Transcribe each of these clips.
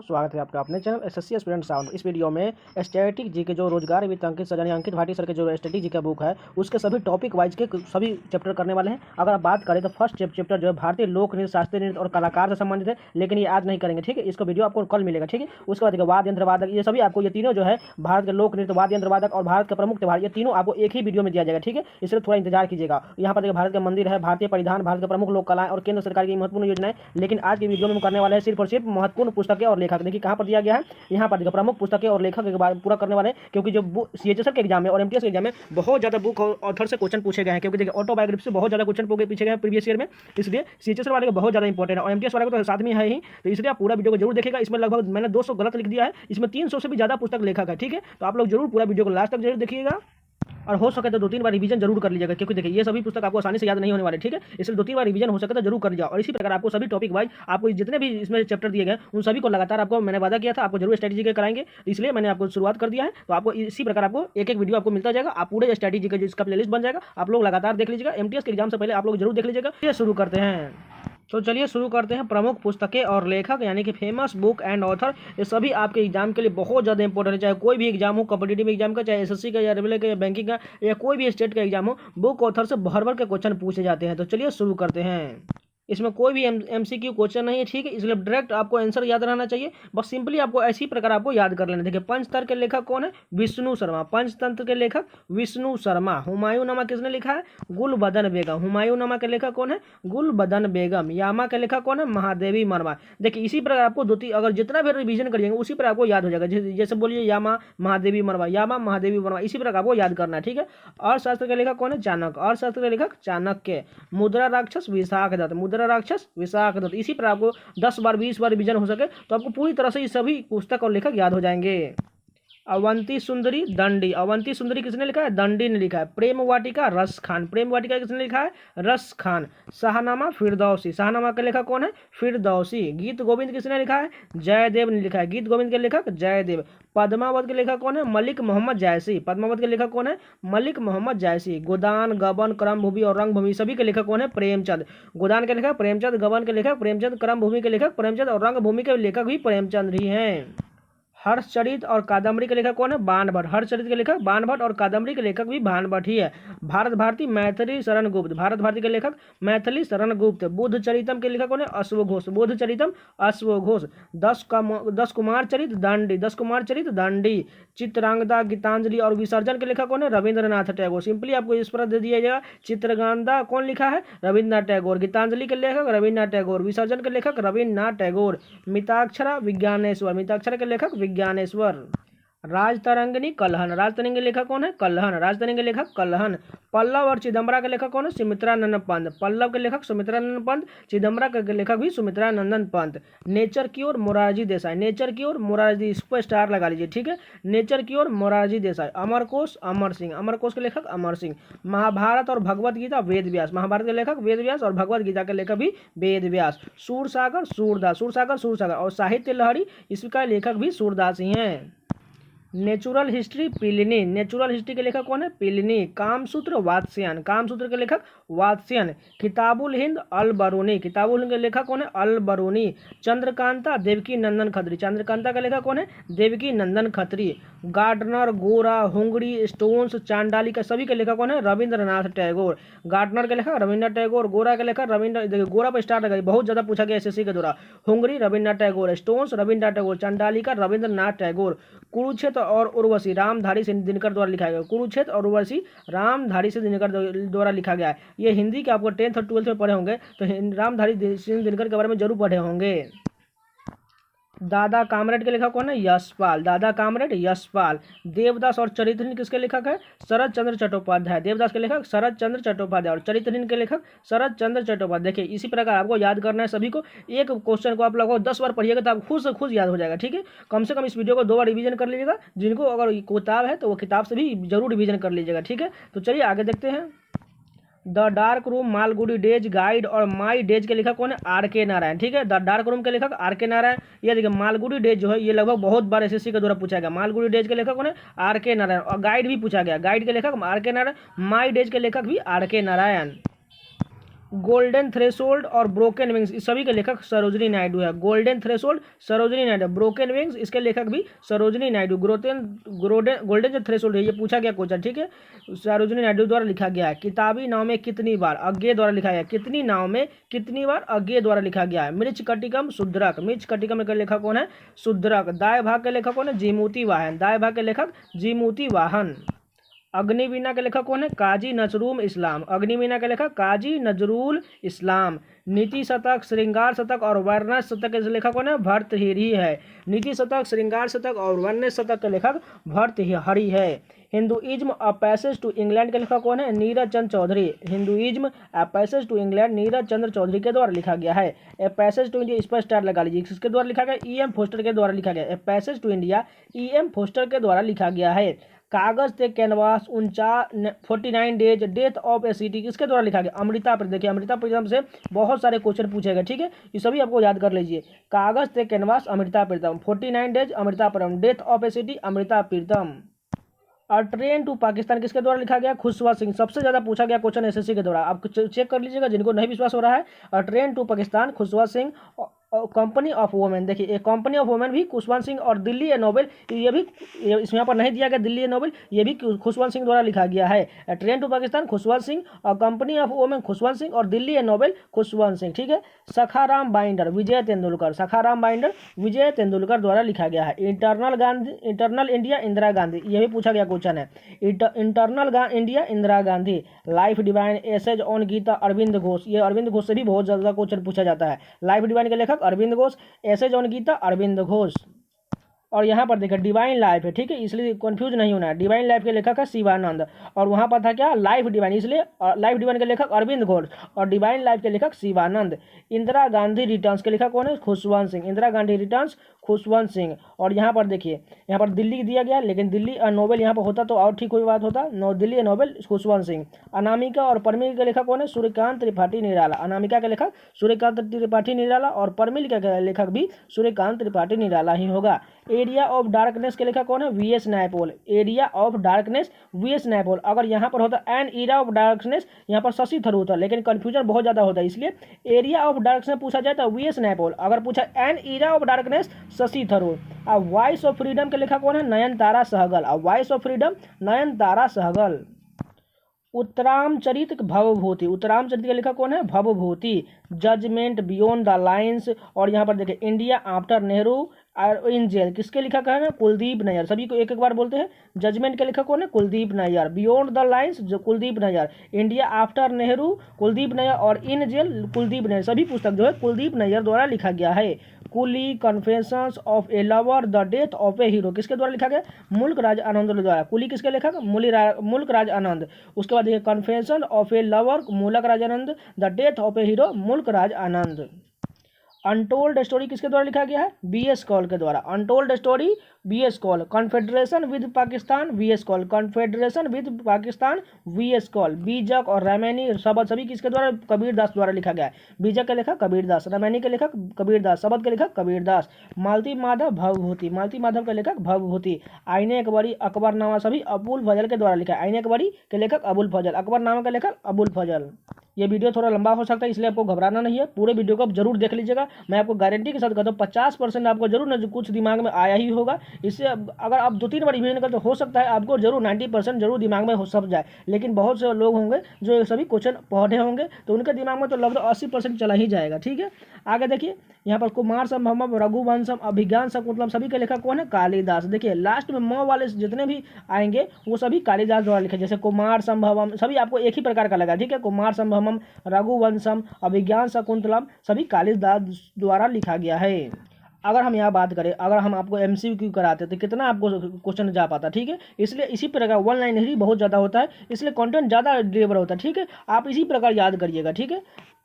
स्वागत है आपका अपने चैनल एसएससी एस्पिरेंट साउंड। इस वीडियो में स्टैटिक जी के जो रोजगार वित्त अंकित सर यानी अंकित भाटी सर के जो स्टैटिक जी का बुक है उसके सभी टॉपिक वाइज के सभी चैप्टर करने वाले हैं। अगर आप बात करें तो फर्स्ट चैप्टर जो है भारतीय लोक नृत्य, शास्त्रीय नृत्य और कलाकार से संबंधित है, लेकिन ये आज नहीं करेंगे, ठीक है। इसका वीडियो आपको कल मिलेगा, ठीक है। उसके बाद देखिए वाद्य यंत्र वादक, ये सभी आपको, ये तीनों जो है भारत के लोक नृत्य, वाद्य यंत्र वादक और भारत का प्रमुख त्योहार, ये तीनों आपको एक ही वीडियो में दिया जाएगा, ठीक है। इसलिए थोड़ा इंतजार कीजिएगा। यहाँ पर देखिए भारत का मंदिर है, भारतीय परिधान, भारत के प्रमुख लोक कलाएं और केंद्र सरकार की महत्वपूर्ण योजनाएं। लेकिन आज की वीडियो में हम करने वाले हैं सिर्फ और सिर्फ महत्वपूर्ण पुस्तकें और लेखक। देखिए कहाँ पर दिया गया है, यहाँ पर देखिए प्रमुख पुस्तकें और लेखक के बारे पूरा करने वाले हैं, क्योंकि जो सीएचएसएल के एग्जाम में और एमटीएस के एग्जाम में बहुत ज़्यादा बुक और ऑथर से क्वेश्चन पूछे गए हैं, क्योंकि देखिए ऑटोबायोग्राफी से बहुत ज़्यादा क्वेश्चन पूछे गए हैं प्रीवियस ईयर में। इसलिए सीएचएसएल वाले को बहुत ज़्यादा इंपॉर्टेंट है और एमटीएस वाले को तो साथ में है ही, तो इसलिए आप पूरा वीडियो को जरूर देखिएगा। इसमें लगभग मैंने 200 गलत लिख दिया है, इसमें 300 से भी ज़्यादा पुस्तक लेखक है, ठीक है। तो आप लोग जरूर पूरा वीडियो को लास्ट तक जरूर देखिएगा और हो सके तो 2-3 बार रिवीजन जरूर कर लीजिएगा, क्योंकि देखिए ये सभी पुस्तक आपको आसानी से याद नहीं होने वाले, ठीक है। इसलिए 2-3 बार रिवीजन हो सके तो जरूर कर लीजिए। और इसी प्रकार आपको सभी टॉपिक वाइज आपको जितने भी इसमें चैप्टर दिए गए उन सभी को लगातार आपको मैंने वादा किया था आपको जरूर स्ट्रेटेजी के कराएंगे, इसलिए मैंने आपको शुरुआत कर दिया है। तो आपको इसी प्रकार आपको एक एक वीडियो आपको मिलता जाएगा, आप पूरे स्ट्रेटेजी का जो इसका प्लेलिस्ट बन जाएगा, आप लोग लगातार देख लीजिएगा। एमटीएस के एग्जाम से पहले आप लोग जरूर देख लीजिएगा। ये शुरू करते हैं। तो चलिए शुरू करते हैं। प्रमुख पुस्तकें और लेखक यानी कि फेमस बुक एंड ऑथर, ये सभी आपके एग्जाम के लिए बहुत ज़्यादा इंपॉर्टेंट है। चाहे कोई भी एग्जाम हो, कॉम्पिटिटिव एग्जाम का, चाहे एसएससी का या रेलवे का या बैंकिंग का या कोई भी स्टेट का एग्जाम हो, बुक ऑथर से भर भर के क्वेश्चन पूछे जाते हैं। तो चलिए शुरू करते हैं। इसमें कोई भी एमसीक्यू क्वेश्चन नहीं है, ठीक है, इसलिए डायरेक्ट आपको आंसर याद रहना चाहिए। बस सिंपली आपको ऐसी प्रकार आपको याद कर लेना। देखिए पंचतंत्र के लेखक कौन है? विष्णु शर्मा। पंचतंत्र के लेखक विष्णु शर्मा। हुमायूंनामा किसने लिखा है? गुलबदन बेगम। हुमायूंनामा के लेखक कौन है? गुलबदन बेगम। यामा के लेखक कौन है? महादेवी वर्मा। देखिए इसी प्रकार आपको अगर जितना भी रिवीजन करिएंगे उसी पर आपको याद हो जाएगा। जैसे बोलिए यामा महादेवी वर्मा, यामा महादेवी वर्मा, इसी प्रकार आपको याद करना है, ठीक है। अर्थशास्त्र के लेखक कौन है? चाणक्य। अर्थशास्त्र के लेखक चाणक्य। मुद्रा राक्षस विशाख दत्त। मुद्रा राक्षस विशाख दत्त। इसी पर आपको 10 बार 20 बार रिवीजन हो सके तो आपको पूरी तरह से ये सभी पुस्तक और लेखक याद हो जाएंगे। अवंती सुंदरी दंडी। अवंती सुंदरी किसने लिखा है? दंडी ने लिखा है। प्रेम वाटिका रस खान। प्रेम वाटिका किसने लिखा है? रस खान। शाहनामा फिरदौसी। शाहनामा का लेखक कौन है? फिरदौसी। गीत गोविंद किसने लिखा है? जयदेव ने लिखा है। गीत गोविंद के लेखक जयदेव। पद्मावत के लेखक कौन है? मलिक मोहम्मद जायसी। पद्मावत के लेखक कौन है? मलिक मोहम्मद जायसी। गोदान, गबन, क्रमभूमि और रंगभूमि सभी के लेखक कौन है? प्रेमचंद। गोदान के लेखक प्रेमचंद, गबन के लेखक प्रेमचंद, क्रमभूमि के लेखक प्रेमचंद और रंगभूमि के लेखक भी प्रेमचंद ही हैं। हर्षचरित और कादम्बरी के लेखक कौन है? बाणभट्ट। हर्षचरित के लेखक बाणभट्ट और कादम्बरी के लेखक भी बाणभट्ट ही है। भारत भारती मैथिली शरण गुप्त। भारत भारती के लेखक मैथिली शरण गुप्त। बुद्ध चरितम के लेखक कौन है? अश्वघोष। बुद्ध चरितम अश्वघोष। 10 कुमार चरित दंडी। 10 कुमार चरित दंडी। चित्रांगदा, गीतांजलि और विसर्जन के लेखक कौन है? रविंद्रनाथ टैगोर। सिंपली आपको इस पर दे दिया जाएगा। चित्रगांधा कौन लिखा है? रविंद्रनाथ टैगोर। गीतांजलि के लेखक रविंद्रनाथ टैगोर। विसर्जन के लेखक रविंद्रनाथ टैगोर। मिताक्षरा विज्ञानेश्वर। मिताक्षरा के लेखक विज्ञानेश्वर। राजतरंगिणी कल्हन। राजतरंगिणी के लेखक कौन है? कल्हन। राजतरंगिणी के लेखक कल्हन। पल्लव और चिदम्बरा के लेखक कौन है? सुमित्रानंदन पंत। पल्लव के लेखक सुमित्रानंदन पंत। चिदम्बरा के लेखक भी सुमित्रानंदन पंत। नेचर की ओर मोरारजी देसाई। नेचर की ओर मोरारजी, इस पर स्टार लगा लीजिए, ठीक है। नेचर की ओर मोरारजी देसाई। अमरकोश अमर सिंह। अमरकोश के लेखक अमर सिंह। महाभारत और भगवत गीता वेद व्यास। महाभारत के लेखक वेद व्यास और भगवत गीता के लेखक भी वेद व्यास। सूरसागर सूरदास। सूरसागर सूरसागर और साहित्य लहरी, इसका लेखक भी सूरदास ही हैं। Natural history Pliny. Natural history के लेखक कौन है? प्लिनी। कामसूत्र वात्स्यन। कामसूत्र के लेखक वात्स्यन। किताबुल हिंद अल बरूनी। किताबुल हिंद के लेखक कौन है? अल बरूनी। चंद्रकांता देवकी नंदन खत्री। चंद्रकांता का लेखक कौन है? देवकी नंदन खत्री। गार्डनर, गोरा, हुंगरी, स्टोन्स, चांडालिका सभी के लेखक कौन है? रविंद्रनाथ टैगोर। गार्डनर के लेखक रविंद्रनाथ टैगोर। गोरा के लेखक रविंद्र, देखिए गोरा पर स्टार लगा, बहुत ज्यादा पूछा गया एसएससी के द्वारा। हुंगरी रविंद्रनाथ टैगोर। स्टोन्स रविंद्रनाथ टैगोर। चांडालिका रविंद्रनाथ टैगोर। कुरुक्षेत्र और उर्वशी रामधारी सिंह दिनकर द्वारा लिखा गया। कुरुक्षेत्र और उर्वशी रामधारी सिंह दिनकर द्वारा लिखा गया है। ये हिंदी के आपको 10th और 12th में पढ़े होंगे, तो रामधारी सिंह दिनकर के बारे में जरूर पढ़े होंगे। दादा कामरेड के लेखक कौन है? यशपाल। दादा कामरेड यशपाल। देवदास और चरित्रहीन किसके लेखक है? शरद चंद्र चट्टोपाध्याय। देवदास के लेखक शरद चंद्र चट्टोपाध्याय और चरित्रहीन के लेखक शरद चंद्र चट्टोपाध्याय। देखिए इसी प्रकार आपको याद करना है सभी को। एक क्वेश्चन को आप लगभग 10 बार पढ़िएगा तो आप खुद से खुद याद हो जाएगा, ठीक है। कम से कम इस वीडियो को 2 बार रिवीजन कर लीजिएगा। जिनको अगर किताब है तो वो किताब से भी जरूर रिवीजन कर लीजिएगा, ठीक है। तो चलिए आगे देखते हैं। The dark room, Malgudi days, guide और माई डेज के लेखक कौन है? आर.के. नारायण, ठीक है। द डार्क रूम के लेखक आर.के. नारायण। ये देखिए मालगुडी डेज जो है ये लगभग बहुत बार एसएससी के द्वारा पूछा गया। मालगुडी डेज के लेखक कौन है? आर.के. नारायण। और गाइड भी पूछा गया। गाइड के लेखक आर.के. नारायण। माई डेज के लेखक भी आर.के. नारायण। गोल्डन थ्रेशोल्ड और ब्रोकन विंग्स, इस सभी के लेखक सरोजिनी नायडू है। Golden threshold Sarojini Naidu, broken wings इसके लेखक भी सरोजिनी नायडू। गोल्डन जो थ्रेशोल्ड है ये पूछा गया क्वेश्चन, ठीक है, सरोजिनी नायडू द्वारा लिखा गया है। किताबी नाव में कितनी बार, अज्ञेय द्वारा लिखा गया। कितनी नाव में कितनी बार, अज्ञेय द्वारा लिखा गया है। मृच कटिकम शूद्रक, मृच कटिकम के लेखक कौन है, शूद्रक। दाय भाग के लेखक कौन है, जीमूती वाहन, दाय भाग के लेखक जीमूती वाहन। अग्निवीणा के लेखक कौन है, काजी नजरुल इस्लाम, अग्निवीणा के लेखक काजी नजरुल इस्लाम। नीति शतक, श्रृंगार शतक और वर्णस शतक के लेखक कौन है, भर्तृहरि है। नीति शतक, श्रृंगार शतक और वर्णस शतक के लेखक भर्तृहरि है। Hinduism a passage to England के लेखक कौन है, Neeraj Chandra Chaudhary. Hinduism a passage to England Neeraj Chandra Chaudhary के द्वारा लिखा गया है। ए पैसेज टू इंडिया, इस पर स्टार लगा लीजिए, किसके द्वारा लिखा गया, ई एम फोस्टर के द्वारा लिखा गया। A passage to India E M Forster के द्वारा लिखा गया है। कागज से canvas 49 days, death of a city किसके द्वारा लिखा गया, अमृता प्रीतम। देखिए अमृता प्रीतम से बहुत सारे क्वेश्चन पूछे गए, ठीक है, ये सभी आपको याद कर लीजिए। कागज से canvas Amrita Pritam, 49 days Amrita Pritam, death of a city Amrita Pritam. और ट्रेन टू पाकिस्तान किसके द्वारा लिखा गया, खुशवंत सिंह। सबसे ज्यादा पूछा गया क्वेश्चन एसएससी के द्वारा, आप चेक कर लीजिएगा जिनको नहीं विश्वास हो रहा है। और train to Pakistan Khushwant Singh. Company of women, देखिए एक कंपनी ऑफ वुमेन भी खुशवंत सिंह। और दिल्ली ए नोबेल, ये भी इसमें यहाँ पर नहीं दिया गया, दिल्ली ए नोबेल ये भी खुशवंत सिंह द्वारा लिखा गया है। ट्रेन टू पाकिस्तान खुशवंत सिंह, और company of women Khushwant Singh, और दिल्ली ए नोबेल खुशवंत सिंह, ठीक है। सखाराम बाइंडर विजय तेंदुलकर, सखाराम बाइंडर विजय तेंदुलकर द्वारा लिखा गया है। इंटरनल इंडिया इंदिरा गांधी, ये भी पूछा गया क्वेश्चन है। Internal India Indira Gandhi. Life divine essays on Gita Arvind Ghosh, ये अरविंद घोष से भी बहुत ज्यादा क्वेश्चन पूछा जाता है। लाइफ डिवाइन के लेखक अरविंद घोष, एसेज ऑन गीता अरविंद घोष। और यहाँ पर देखिए डिवाइन लाइफ है, ठीक है, इसलिए कंफ्यूज नहीं होना है। डिवाइन लाइफ के लेखक है शिवानंद, और वहाँ पर था क्या, लाइफ डिवाइन, इसलिए लाइफ डिवाइन के लेखक अरविंद घोष और डिवाइन लाइफ के लेखक शिवानंद। इंदिरा गांधी रिटर्न्स के लेखक कौन है, खुशवंत सिंह, इंदिरा गांधी रिटर्न्स खुशवंत सिंह। और यहाँ पर देखिए यहाँ पर दिल्ली दिया गया, लेकिन दिल्ली नोबेल यहाँ पर होता तो और ठीक कोई बात होता। दिल्ली नोबेल खुशवंत सिंह। अनामिका और परमिल के लेखक कौन है, सूर्यकांत त्रिपाठी निराला। अनामिका के लेखक सूर्यकांत त्रिपाठी निराला, और परमिल के लेखक भी सूर्यकांत त्रिपाठी निराला ही होगा। एरिया ऑफ डार्कनेस के लेखक कौन है, VS. Naipaul. Area of darkness VS. Naipaul. अगर यहाँ पर होता एन एरा ऑफ डार्कनेस, यहाँ पर शशि थरूर होता, लेकिन कंफ्यूजन बहुत ज्यादा होता है, इसलिए एरिया ऑफ डार्कनेस पूछा जाए तो वी.एस. नायपॉल। अगर पूछा an era of darkness, Shashi Tharoor. अब वॉइस ऑफ फ्रीडम के लेखक कौन है, नयनतारा सहगल। अब voice of freedom Nayantara Sahgal. Uttaramcharit Bhavabhuti, Uttaramcharit के लेखक कौन है, Bhavabhuti. Judgement beyond the lines, और यहाँ पर देखिए India after Nehru in jail, किसके लेखक है ना, कुलदीप नैयर। सभी को एक एक बार बोलते हैं। जजमेंट के लेखक कौन है, Kuldip Nayar. Beyond the lines जो कुलदीप नैयर। इंडिया आफ्टर नेहरू कुलदीप नैयर, और इन जेल कुलदीप नैयर। सभी पुस्तक जो है कुलदीप नैयर द्वारा लिखा गया है। Coolie, confessions of a lover, the death of a hero, किसके द्वारा लिखा गया, मुल्क राज आनंद द्वारा। कुली किसके लेखक, मुल्क राज आनंद। उसके बाद देखिए confession of a lover, Mulk Raj Anand. The death of a hero, Mulk Raj Anand. Untold story किसके द्वारा लिखा गया है, बी.एस. कॉल के द्वारा। Untold story B S. Kaul. Confederation with Pakistan, V S. Kaul. Confederation with Pakistan, V S. Kaul. Bijak और रामायणी शबद सभी किसके द्वारा, कबीर दास द्वारा लिखा गया है। बीजक के लेखक कबीर दास, रामायणी के लेखक कबीर दास, शबद के लेखक कबीर दास। मालती माधव भवभूति, मालती माधव के लेखक भवभूति। आईने अकबरी, अकबरनामा सभी अबुल फजल के द्वारा लिखा है। आईने अकबरी के लेखक अबुल फजल, अकबरनामा के लेखक अबुल फजल। ये वीडियो थोड़ा लंबा हो सकता है, इसलिए आपको घबराना नहीं है, पूरे वीडियो को आप जरूर देख लीजिएगा। मैं आपको गारंटी के साथ कहता हूँ 50% आपको जरूर न कुछ दिमाग में आया ही होगा। इससे अगर आप 2-3 बार रिवीजन करते हो सकता है आपको जरूर 90% जरूर दिमाग में हो सब जाए। लेकिन बहुत से लोग होंगे जो ये सभी क्वेश्चन पढ़े होंगे तो उनके दिमाग में तो लगभग 80% चला ही जाएगा, ठीक है। आगे देखिए यहाँ पर कुमार संभवम, रघुवंशम, अभिज्ञान शकुंतलम सभी के लेखक कौन है, कालिदास। देखिए लास्ट में म वाले जितने भी आएंगे वो सभी कालिदास द्वारा लिखे। जैसे कुमार संभवम सभी आपको एक ही प्रकार का लगा, ठीक है। कुमार संभवम, रघुवंशम, अभिज्ञान शकुंतलम सभी कालिदास द्वारा लिखा गया है। अगर हम यहाँ बात करें, अगर हम आपको MCQ कराते तो कितना आपको क्वेश्चन जा पाता, ठीक है। इसलिए इसी प्रकार 1 लाइन ही बहुत ज़्यादा होता है, इसलिए कंटेंट ज़्यादा डिलीवर होता है, ठीक है। आप इसी प्रकार याद करिएगा, ठीक है।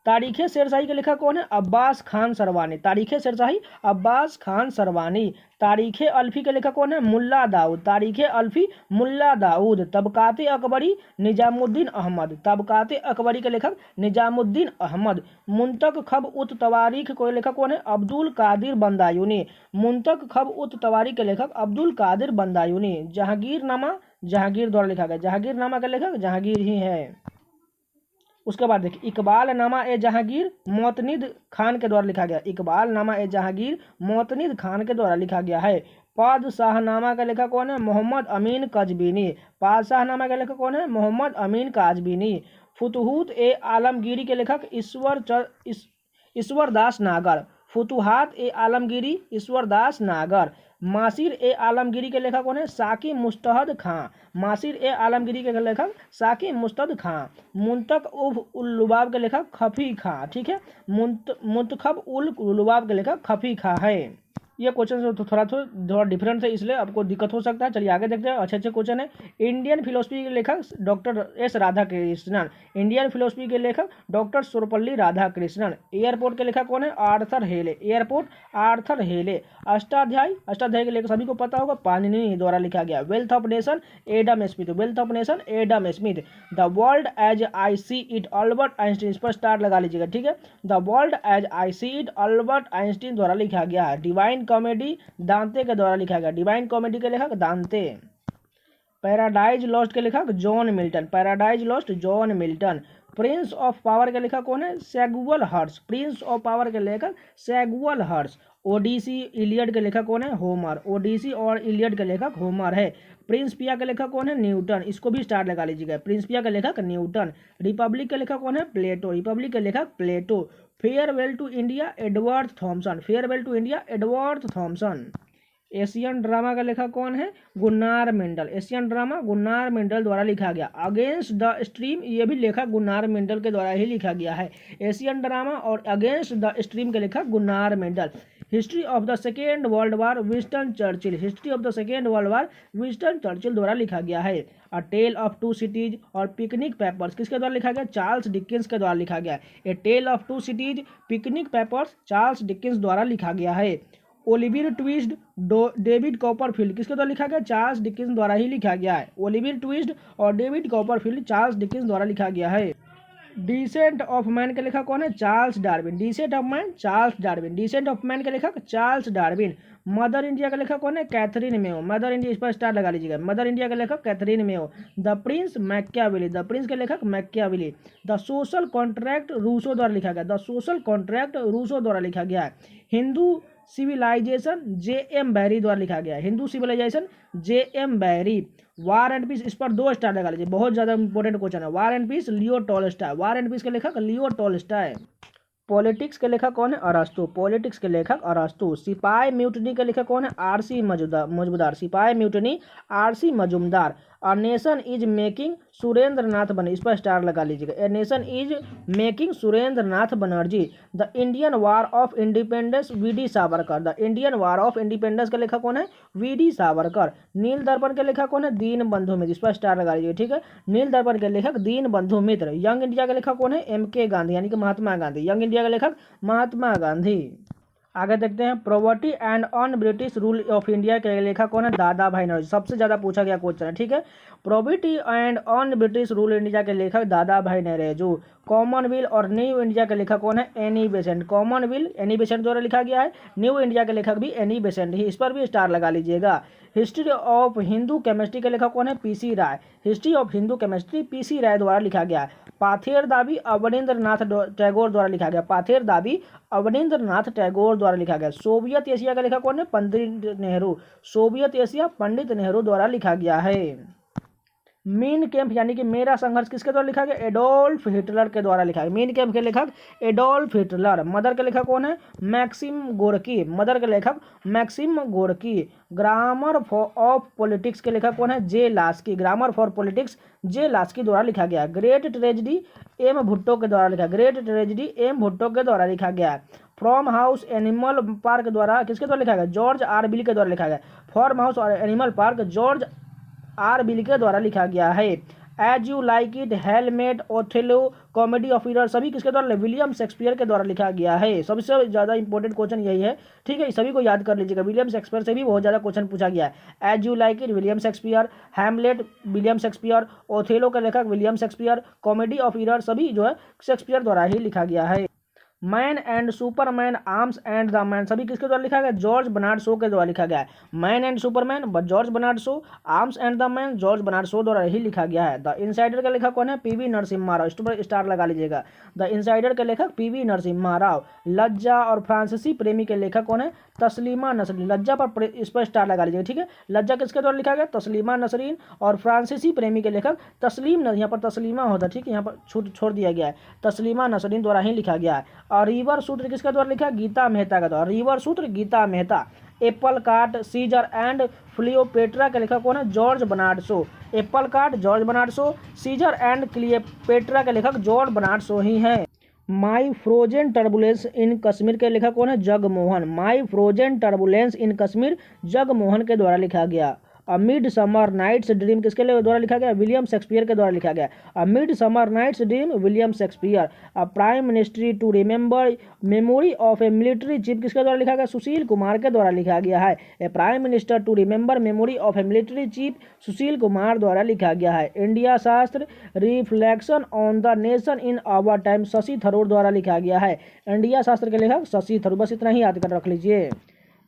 तारीख़ शेरशाही के लेखक कौन है, अब्बास खान सरवानी। तारीख़ शेरशाही अब्बास खान सरवानी। तारीख़ अल्फी के लेखक कौन है, मुल्ला दाऊद। तारीख़ अल्फी मुल्ला दाऊद। तबकात अकबरी निजामुद्दीन अहमद। तबकात अकबरी के लेखक निजामुद्दीन अहमद। मुंतक खब उत तवारीख के लेखक कौन है, अब्दुल कादिर बंदायूनी। मुंतक खब उत तवारीख के लेखक अब्दुल कादिर बंदायूनी। जहांगीरनामा जहांगीर द्वारा लिखा गया। जहांगीरनामा के लेखक जहांगीर ही है। उसके बाद देखिए इकबाल नामा ए जहांगीर मोतनिद खान के द्वारा लिखा गया। इकबाल नामा ए जहांगीर मोतनिद खान के द्वारा लिखा गया है। पादशाहनामा का लेखक कौन है? मोहम्मद अमीन कजबीनी। पादशाहनामा का लेखक कौन है? मोहम्मद अमीन काजबीनी। फुतूहत ए आलमगीरी के लेखक ईश्वर दास नागर। फुतूहात ए आलमगीरी ईश्वर दास नागर। मासिर ए आलमगीरी के लेखक कौन है? साकी मुस्तहद खां। मासिर ए आलमगीरी के लेखक साकी मुस्तहद खां। मुंतखब उल लुबाब के लेखक खफी खां। ठीक है, मुंतखब उल लुबाब के लेखक खफी खां है। ये क्वेश्चन थोड़ा डिफरेंट है, इसलिए आपको दिक्कत हो सकता है। चलिए आगे देखते हैं, अच्छे अच्छे क्वेश्चन है। इंडियन फिलोसफी के लेखक doctor S Radhakrishnan. Indian philosophy के लेखक डॉक्टर सर्वपल्ली राधाकृष्णन। एयरपोर्ट के लेखक कौन है? आर्थर हेले। एयरपोर्ट आर्थर हेले। अष्टाध्यायी के लेखक सभी को पता होगा, पाणिनि द्वारा लिखा गया। Wealth of nation Adam Smith. Wealth of nation Adam Smith. The world as I see it Albert Einstein. इस पर स्टार लगा लीजिएगा। ठीक है, the world as I see it Albert Einstein द्वारा लिखा गया है। डिवाइन कॉमेडी दांते के द्वारा लिखा गया। डिवाइन कॉमेडी के लेखक दांते। पैराडाइज लॉस्ट के लेखक John Milton. Paradise lost John Milton. Prince of power के लेखक कौन है? Samuel hertz. Prince of power के लेखक सैमुअल हर्ट्ज। ओडिसी इलियड के लेखक कौन है? होमर। ओडिसी और इलियड के लेखक होमर है। प्रिंसपिया के लेखक कौन है? न्यूटन। इसको भी स्टार लगा लीजिएगा। प्रिंसपिया के लेखक न्यूटन। रिपब्लिक के लेखक कौन है? प्लेटो। रिपब्लिक के लेखक Plato. Farewell to India Edward Thompson. Farewell to India Edward Thompson. Asian drama का लेखक कौन है? Gunnar Myrdal. Asian drama Gunnar Myrdal द्वारा लिखा गया। अगेंस्ट द स्ट्रीम ये भी लेखक गुन्नार मेंडल के द्वारा ही लिखा गया है। एशियन ड्रामा और अगेंस्ट द स्ट्रीम के लेखक Gunnar Mendel. History of the second world war Winston Churchill. History of the second world war Winston Churchill द्वारा लिखा गया है। अ टेल ऑफ टू सिटीज और पिकनिक पेपर्स किसके द्वारा लिखा गया? चार्ल्स डिकेंस के द्वारा लिखा गया। A tale of two cities Pickwick papers Charles Dickens द्वारा लिखा गया है। ओलिवियर ट्विस्ट डेविड कॉपरफील्ड किसके द्वारा लिखा गया? चार्ल्स डिकेंस द्वारा ही लिखा गया है। ओलिवियर ट्विस्ट और डेविड कॉपरफील्ड चार्ल्स डिकेंस द्वारा लिखा गया है। डिसेंट ऑफ मैन के लेखक कौन है? Charles Darwin. Descent of man Charles Darwin. Descent of man के लेखक चार्ल्स डार्विन। मदर इंडिया का लेखक कौन है? Catherine Mayo. मदर इंडिया, इस पर स्टार लगा लीजिएगा। मदर इंडिया का लेखक Katherine Mayo. The prince Machiavelli. The prince के लेखक Machiavelli. The social contract Rousseau द्वारा लिखा गया। द सोशल कॉन्ट्रैक्ट रूसो द्वारा लिखा गया है। Hindu civilisation J M. बैरी द्वारा लिखा गया है। Hindu civilisation J M. Barry. War and peace, इस पर 2 स्टार लगा लीजिए, बहुत ज्यादा इंपॉर्टेंट क्वेश्चन है। War and peace Leo Tolstoy. War and peace के लेखक लियो टॉलस्टॉय। पॉलिटिक्स के लेखक कौन है? अरस्तु। पॉलिटिक्स के लेखक अरस्तु। सिपाही म्यूटनी के लेखक कौन है? आर.सी. मजूमदार। सिपाही mutiny RC. Majumdar. A nation is making Surendra Nath Banerjee. इस पर स्टार लगा लीजिएगा। A nation is making Surendra Nath Banerjee. The Indian war of independence VD. Savarkar. The Indian war of independence का लेखक कौन है? वी.डी. सावरकर। नील दर्पण के लेखक कौन है? दीन बंधु मित्र। इस पर स्टार लगा लीजिए। ठीक है, नील दर्पण के लेखक दीन बंधु मित्र। यंग इंडिया के लेखक कौन है? एम.के. गांधी, यानी कि महात्मा गांधी। यंग इंडिया के लेखक महात्मा गांधी। आगे देखते हैं, property and on British rule of India के लेखक कौन है? दादा भाई नौरोजी। सबसे ज्यादा पूछा गया क्वेश्चन है। ठीक है, property and on British rule India के लेखक दादा भाई नौरोजी। कॉमनवेल्थ और न्यू इंडिया के लेखक कौन है? Annie Besant. Commonwealth Annie Besant द्वारा लिखा गया है। न्यू इंडिया के लेखक भी एनी बेसेंट ही। इस पर भी स्टार लगा लीजिएगा। हिस्ट्री ऑफ हिंदू केमिस्ट्री के लेखक कौन है? PC Ray. History of Hindu chemistry PC Ray द्वारा लिखा गया है। पाथेर दाबी अवनींद्र नाथ टैगोर द्वारा लिखा गया। पाथेर दाबी अवनींद्र नाथ टैगोर द्वारा लिखा गया। सोवियत एशिया का लेखक कौन है? पंडित नेहरू। सोवियत एशिया पंडित नेहरू द्वारा लिखा गया है। मीन कैंप यानी कि मेरा संघर्ष किसके द्वारा लिखा गया? एडोल्फ हिटलर के द्वारा लिखा गया। मीन कैंप के लेखक एडोल्फ हिटलर। मदर के लेखक कौन है? Maxim Gorky. मदर के लेखक Maxim Gorky. Grammar of politics के लेखक कौन है? J Laski. Grammar for politics J Laski द्वारा लिखा गया। ग्रेट ट्रेजेडी एम भुट्टो के द्वारा लिखा। ग्रेट ट्रेजेडी एम भुट्टो के द्वारा लिखा गया। फ्रॉम हाउस एनिमल पार्क द्वारा किसके द्वारा लिखा गया? जॉर्ज आर बिल के द्वारा लिखा गया। फॉर्म हाउस और एनिमल पार्क जॉर्ज आर बिल के द्वारा लिखा गया है। एज यू लाइक इट, हेलमेट, ओथेलो, कॉमेडी ऑफ इरर सभी किसके द्वारा? विलियम शेक्सपियर के द्वारा लिखा गया है। सबसे ज्यादा इंपॉर्टेंट क्वेश्चन यही है। ठीक है, सभी को याद कर लीजिएगा। विलियम शेक्सपियर से भी बहुत ज्यादा क्वेश्चन पूछा गया है। As you like it William Shakespeare, Hamlet William Shakespeare, Othello के लेखक William Shakespeare, comedy of error सभी जो है शेक्सपियर द्वारा ही लिखा गया है। Man and superman, arms and the man, सभी किसके द्वारा लिखा गया? जॉर्ज बर्नार्ड शो के द्वारा लिखा गया है। Man and superman George Bernard Shaw, arms and the man George Bernard Shaw द्वारा ही लिखा गया है। द इनसाइडर का लेखक कौन है? पीवी नरसिम्हा राव, इस पर स्टार लगा लीजिएगा। द इनसाइडर के लेखक पीवी नरसिम्हा राव। लज्जा और फ्रांसीसी प्रेमी के लेखक कौन है? तस्लीमा नसरीन, लज्जा पर इस पर स्टार लगा लीजिएगा, ठीक है। लज्जा किसके द्वारा लिखा गया? तस्लीमा नसरीन। और फ्रांसीसी प्रेमी के लेखक तस्लीम, यहाँ पर तस्लीमा होता है, ठीक है, यहाँ पर छोड़ दिया गया है, तस्लीमा नसरीन द्वारा ही लिखा गया है। और रिवर सूत्र किसके द्वारा लिखा? गीता मेहता का द्वारा। River Sutra Gita Mehta. Apple cart, Caesar and Cleopatra के लेखक कौन है? George Bernard Shaw. Apple cart George Bernard Shaw, Caesar and Cleopatra के लेखक जॉर्ज बर्नार्ड शो ही हैं। My frozen turbulence in Kashmir के लेखक कौन है? Jagmohan. My frozen turbulence in Kashmir Jagmohan के द्वारा लिखा गया। A midsummer night's dream किसके द्वारा लिखा गया? विलियम शेक्सपियर के द्वारा लिखा गया। A midsummer night's dream William Shakespeare. A prime ministry to remember memory of a military chief किसके द्वारा लिखा गया? सुशील कुमार के द्वारा लिखा गया है। A prime minister to remember memory of a military chief Sushil Kumar द्वारा लिखा गया है। India Shastra reflection on the nation in our time Shashi Tharoor द्वारा लिखा गया है। इंडिया शास्त्र के लेखक शशि थरूर, बस इतना ही याद कर रख लीजिए।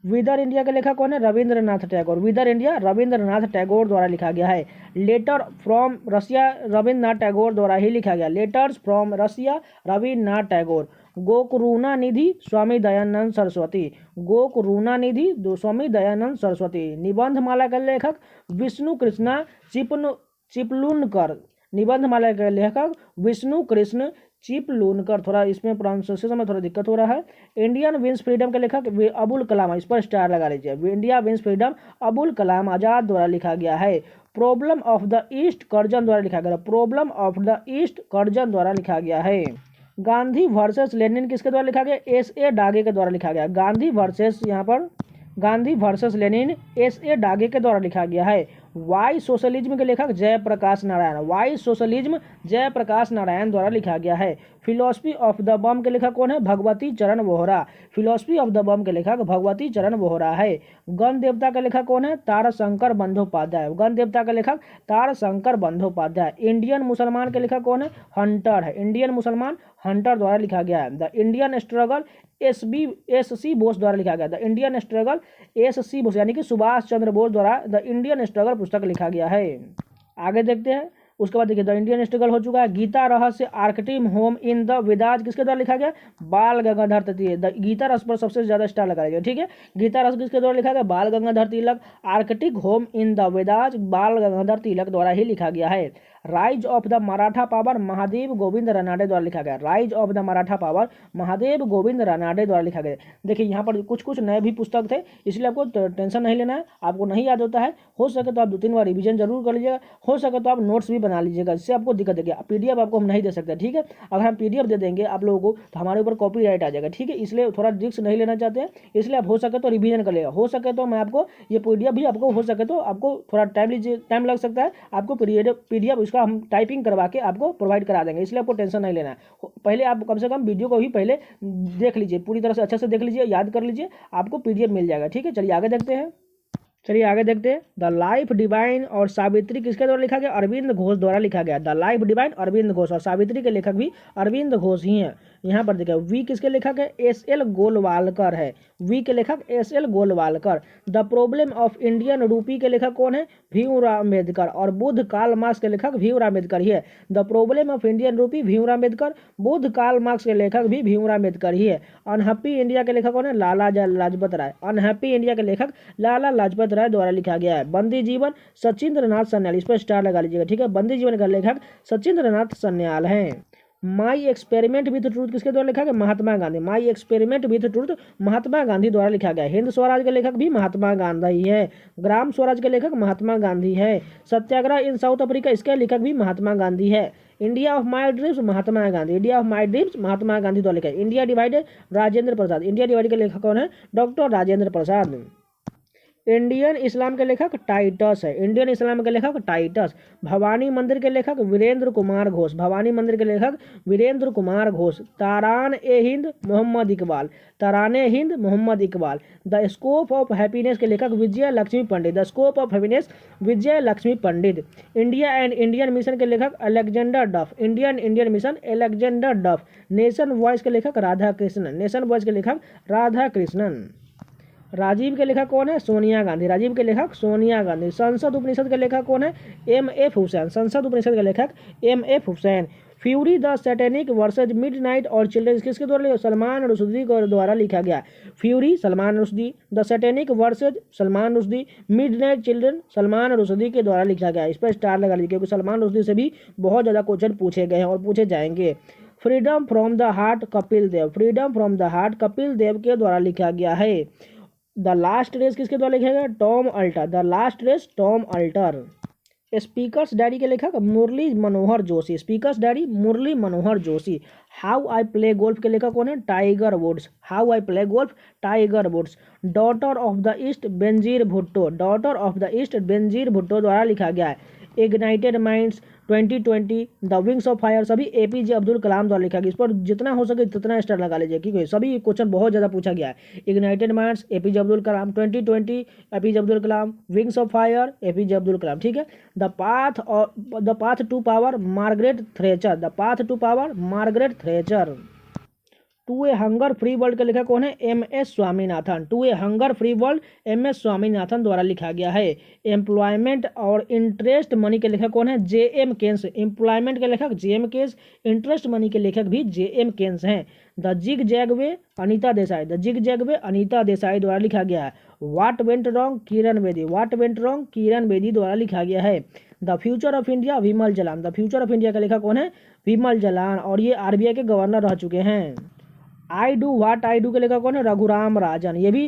विदर इंडिया के लेखक कौन है? रविंद्रनाथ टैगोर। विदर इंडिया रविंद्रनाथ टैगोर द्वारा लिखा गया है। Letter from Russia Rabindranath Tagore द्वारा ही लिखा गया। Letters from Russia Rabindranath Tagore. Gokaruna Nidhi Swami Dayanand Saraswati. Gokaruna Nidhi Swami Dayanand Saraswati. Nibandhmala के लेखक विष्णु कृष्णा चिपलुनकर। निबंधमाला के लेखक विष्णु कृष्ण चिपलुनकर। थोड़ा इसमें प्रोनाउंसिएशन में थोड़ा दिक्कत हो रहा है। इंडियन विंस फ्रीडम के लेखक अबुल कलाम, इस पर स्टार लगा लीजिए। India wins freedom Abul Kalam Azad द्वारा लिखा गया है। Problem of the east Curzon द्वारा लिखा गया। Problem of the east Curzon द्वारा लिखा गया है। गांधी वर्सेस लेनिन किसके द्वारा लिखा गया? एस.ए. डागे के द्वारा लिखा गया। गांधी वर्सेस, यहाँ पर गांधी वर्सेस लेनिन एस.ए. डागे के द्वारा लिखा गया है। वाई सोशलिज्म के लेखक जयप्रकाश नारायण। वाई सोशलिज्म जयप्रकाश नारायण द्वारा लिखा गया है। फिलोसफी ऑफ द बम के लेखक कौन है? भगवती चरण वोहरा। फिलोसफी ऑफ द बम के लेखक भगवती चरण वोहरा है। गण देवता का लेखक कौन है? तारशंकर बंदोपाध्याय। गण देवता का लेखक तारशंकर बंदोपाध्याय। इंडियन मुसलमान के लेखक कौन है? हंटर है। इंडियन मुसलमान हंटर द्वारा लिखा गया है। The Indian struggle SC. Bose द्वारा लिखा गया। The Indian struggle SC. Bose यानी कि सुभाष चंद्र बोस द्वारा द इंडियन स्ट्रगल पुस्तक लिखा गया है। आगे देखते हैं। उसके बाद देखिए द इंडियन स्ट्रगल हो चुका है। गीता रहस्य आर्कटिम होम इन द वेदास किसके द्वारा लिखा गया? बाल गंगाधर तिलक। गीता रस पर सबसे ज्यादा स्टार लगाया गया, ठीक है। गीता रस किसके द्वारा लिखा गया? Bal Gangadhar Tilak. Arctic home in the Vedas Bal Gangadhar Tilak द्वारा ही लिखा गया है। Rise of the Maratha power Mahadev Govind Ranade द्वारा लिखा गया। Rise of the Maratha power Mahadev Govind Ranade द्वारा लिखा गया। देखिए यहाँ पर कुछ नए भी पुस्तक थे, इसलिए आपको टेंशन नहीं लेना है। आपको नहीं याद होता है, हो सके तो आप 2-3 बार रिवीजन जरूर कर लीजिएगा। हो सके तो आप नोट्स भी बना लीजिएगा, जिससे आपको दिक्कत देगी। पीडीएफ आपको हम नहीं दे सकते, ठीक है। अगर हम पीडीएफ दे देंगे आप लोगों को तो हमारे ऊपर कॉपीराइट आ जाएगा, ठीक है। इसलिए थोड़ा रिस्क नहीं लेना चाहते हैं, इसलिए आप हो सके तो रिवीजन कर लेगा। हो सके तो मैं आपको ये पीडीएफ भी आपको हो सके तो आपको थोड़ा टाइम लग सकता है। आपको पीडीएफ इसका हम टाइपिंग करवा के आपको प्रोवाइड करा देंगे, इसलिए आपको टेंशन नहीं लेना है। पहले आप कम से कम वीडियो को भी पहले देख लीजिए, पूरी तरह से अच्छे से देख लीजिए, याद कर लीजिए, आपको पीडीएफ मिल जाएगा, ठीक है। चलिए आगे देखते हैं। द लाइफ डिवाइन और सावित्री किसके द्वारा लिखा गया? अरविंद घोष द्वारा लिखा गया। The life divine Arvind Ghosh, और सावित्री के लेखक भी अरविंद घोष ही हैं। यहाँ पर देखिए वी किसके लेखक है? एस.एल. गोलवालकर है। वी के लेखक SL. Golwalkar. The problem of Indian rupee के लेखक कौन है? भीमराव अम्बेडकर। और बुद्ध कार्ल मार्क्स के लेखक भीमराव अम्बेडकर ही है। The problem of Indian rupee Bhimrao Ambedkar. Buddha Karl Marx के लेखक भी भीमराव अम्बेडकर ही है। अनहैप्पी इंडिया के लेखक कौन है? लाला लाजपत राय। अनहैप्पी इंडिया के लेखक लाला लाजपत राय द्वारा लिखा गया है। बंदी जीवन सचिंद्रनाथ सन्याल, इस पर स्टार लगा लीजिएगा, ठीक है। बंदी जीवन का लेखक सचिंद्रनाथ सन्याल हैं। माई एक्सपेरिमेंट विथ ट्रूथ किसके द्वारा लिखा गया? Mahatma Gandhi. My experiment with truth Mahatma Gandhi द्वारा लिखा गया। हिंद स्वराज के लेखक भी महात्मा गांधी है। ग्राम स्वराज के लेखक महात्मा गांधी है। सत्याग्रह इन साउथ अफ्रीका, इसके लेखक भी महात्मा गांधी है। India of my dreams Mahatma Gandhi. India of my dreams Mahatma Gandhi द्वारा लिखा है। India divided Rajendra Prasad. India divided के लेखक कौन है? Doctor Rajendra Prasad. Indian Islam के लेखक टाइटस है। इंडियन इस्लाम के लेखक टाइटस। भवानी मंदिर के लेखक वीरेंद्र कुमार घोष। भवानी मंदिर के लेखक वीरेंद्र कुमार घोष। तारान ए Hind Mohammad Iqbal. Tarane Hind Mohammad Iqbal. The scope of happiness के लेखक Vijaya Lakshmi Pandit. The scope of happiness Vijaya Lakshmi Pandit. India and Indian mission के लेखक Alexander Duff. Indian mission Alexander Duff. Nation voice के लेखक राधा कृष्णन। नेशन वॉइस के लेखक राधा कृष्णन। राजीव के लेखक कौन है? सोनिया गांधी। राजीव के लेखक सोनिया गांधी। संसद उपनिषद के लेखक कौन है? एम.एफ. हुसैन। संसद उपनिषद के लेखक MF. Hussain. Fury the satanic versus midnight और चिल्ड्रन किसके द्वारा? सलमान रुश्दी के द्वारा लिखा गया। Fury Salman Rushdie, the satanic versus Salman Rushdie, midnight children Salman Rushdie के द्वारा लिखा गया। इस पर स्टार लगा लीजिए क्योंकि सलमान रुश्दी से भी बहुत ज़्यादा क्वेश्चन पूछे गए हैं और पूछे जाएंगे। Freedom from the heart Kapil Dev. Freedom from the heart Kapil Dev के द्वारा लिखा गया है। द लास्ट रेस किसके द्वारा लिखा गया? Tom Alter. The last race Tom Alter. Speakers diary के लेखक Murli Manohar Joshi. Speakers diary Murli Manohar Joshi. How I play golf के लेखक कौन है? Tiger Woods. How I play golf Tiger Woods. Daughter of the east Benazir Bhutto. Daughter of the east Benazir Bhutto द्वारा लिखा गया है। Ignited minds 2020, the wings of fire सभी एपीजे अब्दुल कलाम द्वारा लिखा गया। इस पर जितना हो सके जितना स्टार लगा लीजिए क्योंकि सभी क्वेश्चन बहुत ज़्यादा पूछा गया है। Ignited minds APJ Abdul Kalam, 2020 APJ Abdul Kalam, wings of fire APJ Abdul Kalam. ठीक है। The path to power Margaret Thatcher. The path to power Margaret Thatcher. To a hunger free world के लेखक कौन है? MS. Swaminathan. To a hunger free world MS. Swaminathan द्वारा लिखा गया है। एम्प्लॉयमेंट और इंटरेस्ट मनी के लेखक कौन है? जे.एम. केन्स। एम्प्लॉयमेंट के लेखक जे.एम. केन्स, इंटरेस्ट मनी के लेखक भी जे.एम. केन्स हैं। The zig zag way Anita Desai. The zig zag way Anita Desai द्वारा लिखा गया है। What went wrong Kiran Bedi. What went wrong Kiran Bedi द्वारा लिखा गया है। The future of India Bimal Jalan. The future of India का लेखक कौन है? विमल जलान और ये आरबीआई के गवर्नर रह चुके हैं। I do what I do के लेखक कौन है? रघुराम राजन। ये भी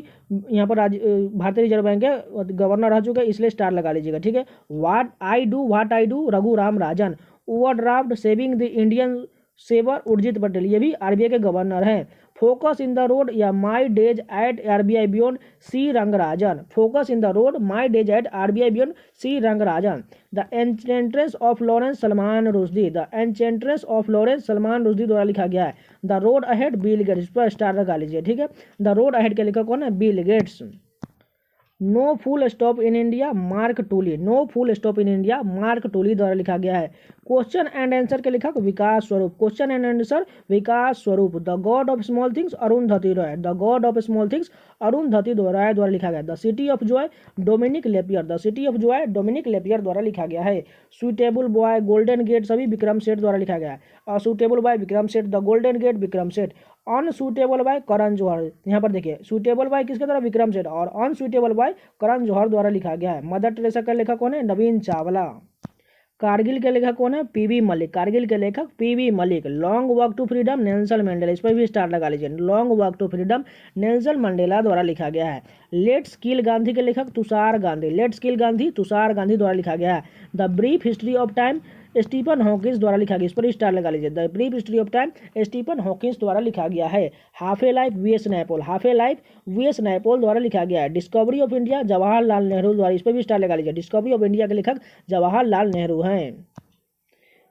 यहाँ पर भारतीय रिजर्व बैंक के गवर्नर रह चुके हैं इसलिए स्टार लगा लीजिएगा। ठीक है। What I do Raghuram Rajan. Overdraft saving the Indian saver Urjit Patel. ये भी आरबीआई के गवर्नर हैं। फोकस इन द रोड या my days at RBI beyond C Rangarajan. Forks in the road my days at RBI beyond C Rangarajan. The enchantress of Florence Salman Rushdie. The enchantress of Florence Salman Rushdie द्वारा लिखा गया है। The road ahead Bill Gates. इस पर star लगा लीजिए। ठीक है। द रोड अहेड के लेखक कौन है? Bill Gates. No full stop in India Mark Tully. No full stop in India Mark Tully द्वारा लिखा गया है। क्वेश्चन एंड आंसर के लेखक विकास स्वरूप। क्वेश्चन एंड आंसर विकास स्वरूप। The God of small things Arundhati Roy. The God of small things Arundhati Roy द्वारा लिखा गया। The city of Joy Dominic Lapierre. The city of Joy Dominic Lapierre द्वारा लिखा गया है। सुटेबल बॉय गोल्डन गेट सभी विक्रम सेठ द्वारा लिखा गया है। Suitable boy Vikram Seth. The golden gate Vikram Seth. Unsuitable bye Karan Johar. यहाँ पर देखिए सूटेबल बाय किसके द्वारा? विक्रम सेठ। और अनसूटेबल बाय करण जौहर द्वारा लिखा गया है। मदर टेरेसा का लेखक कौन है? नवीन चावला। कारगिल के लेखक कौन है? पीवी मलिक। कारगिल के लेखक P V Malik. Long walk to freedom Nelson Mandela. इस पर भी स्टार लगा लीजिए। Long walk to freedom Nelson Mandela द्वारा लिखा गया है। लेट्स किल गांधी के लेखक तुषार गांधी। लेट्स किल गांधी तुषार गांधी द्वारा लिखा गया है। The brief history of time Stephen Hawkins द्वारा लिखा गया। इस पर स्टार लगा लीजिए। The brief history of time Stephen Hawkins द्वारा लिखा गया है। Half a life V S Naipaul. Half a life V S Naipaul द्वारा लिखा गया है। Discovery of India Jawaharlal Nehru द्वारा। इस पर भी स्टार लगा लीजिए। डिस्कवरी ऑफ इंडिया के लेखक जवाहरलाल नेहरू हैं।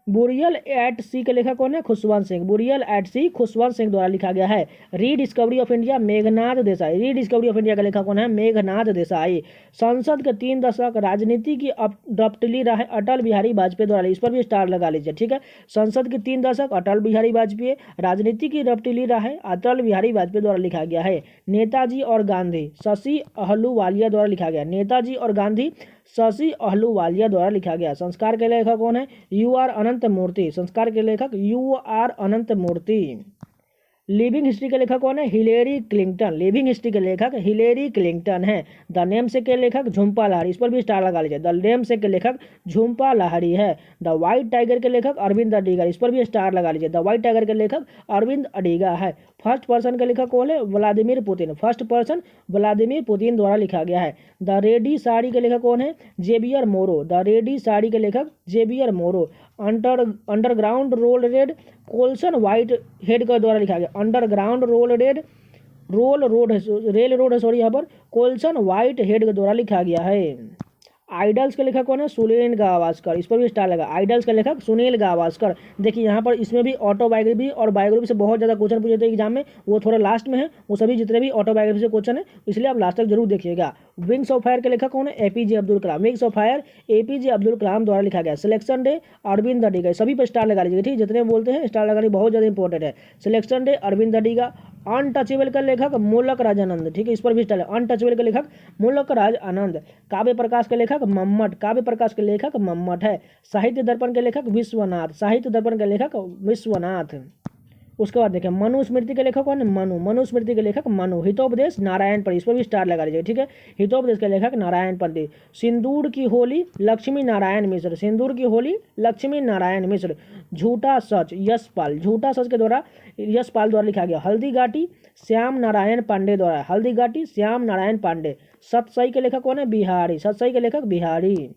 बुरियल एट सी के लेखक कौन है? खुशवंत सिंह। बुरियल एट सी खुशवंत सिंह द्वारा लिखा गया है। Rediscovery of India Meghnath Desai. Rediscovery of India का लेखक कौन है? मेघनाथ देसाई। संसद के 3 दशक राजनीति की रपटली राह अटल बिहारी वाजपेयी द्वारा। इस पर भी स्टार लगा लीजिए। ठीक है। संसद के 3 दशक अटल बिहारी वाजपेयी, राजनीति की रपटली राह अटल बिहारी वाजपेयी द्वारा लिखा गया है। नेताजी और गांधी शशि अहलूवालिया द्वारा लिखा गया। नेताजी और गांधी शशि अहलूवालिया द्वारा लिखा गया। संस्कार के लेखक कौन है? U R Ananth Murthy. संस्कार के लेखक U R Ananth Murthy. Living history के लेखक कौन है? Hillary Clinton. लिविंग हिस्ट्री के लेखक हिलेरी क्लिंटन है। द नेम से के लेखक झुम्पा लाहिड़ी। इस पर भी स्टार लगा लीजिए। द नेम से के लेखक झुम्पा लाहिड़ी है। द व्हाइट टाइगर के लेखक अरविंद अडिगा। इस पर भी स्टार लगा लीजिए। द व्हाइट टाइगर के लेखक अरविंद अडिगा है। फर्स्ट पर्सन के लेखक कौन है? Vladimir Putin. First person Vladimir Putin द्वारा लिखा गया है। द रेडी साड़ी के लेखक कौन है? जेबियर मोरो। द रेडी साड़ी के लेखक Javier Moro. Underground roll red Colson Whitehead का द्वारा लिखा गया। Underground roll red rail road है सॉरी, यहाँ पर कोल्सन व्हाइट हेड के द्वारा लिखा गया है। आइडल्स के लेखक कौन है? सुनील गावस्कर, इस पर भी स्टार लगा। आइडल्स के लेखक सुनील गावस्कर। देखिए यहाँ पर इसमें भी ऑटोबायोग्राफी और बायोग्राफी से बहुत ज़्यादा क्वेश्चन पूछे थे एग्जाम में, वो थोड़ा लास्ट में है, वो सभी जितने भी ऑटोबायोग्राफी से क्वेश्चन है, इसलिए आप लास्ट तक जरूर देखिएगा। विंग्स ऑफ फायर के लेखक कौन है? APJ Abdul Kalam. Wings of fire APJ Abdul Kalam द्वारा लिखा गया। सिलेक्शन डे अरविंद दडिगा, सभी पर स्टार लगा लीजिए, ठीक, जितने बोलते हैं स्टार लगानी बहुत ज़्यादा इंपॉर्टेंट है। Selection day Aravind Adiga. Untouchable का लेखक मुल्लक राज आनंद, ठीक है, इस पर भी स्टार है। अनटचेबल के लेखक मुल्लक राज आनंद। काव्य प्रकाश के लेखक मम्मट, काव्य प्रकाश के लेखक मम्मट है। साहित्य दर्पण के लेखक विश्वनाथ, साहित्य दर्पण के लेखक विश्वनाथ। उसके बाद देखें मनुस्मृति के लेखक कौन है? मनु, मनुस्मृति के लेखक मनु। हितोपदेश नारायण पंडित, इस पर भी स्टार लगा लीजिए, ठीक है, हितोपदेश के लेखक नारायण पंडित। सिंदूर की होली लक्ष्मी नारायण मिश्र, सिंदूर की होली लक्ष्मी नारायण मिश्र। झूठा सच यशपाल, झूठा सच के द्वारा यशपाल द्वारा लिखा गया। हल्दी घाटी श्याम नारायण पांडे द्वारा, हल्दी घाटी श्याम नारायण पांडे। सतसई के लेखक कौन है? बिहारी, सतसई के लेखक बिहारी।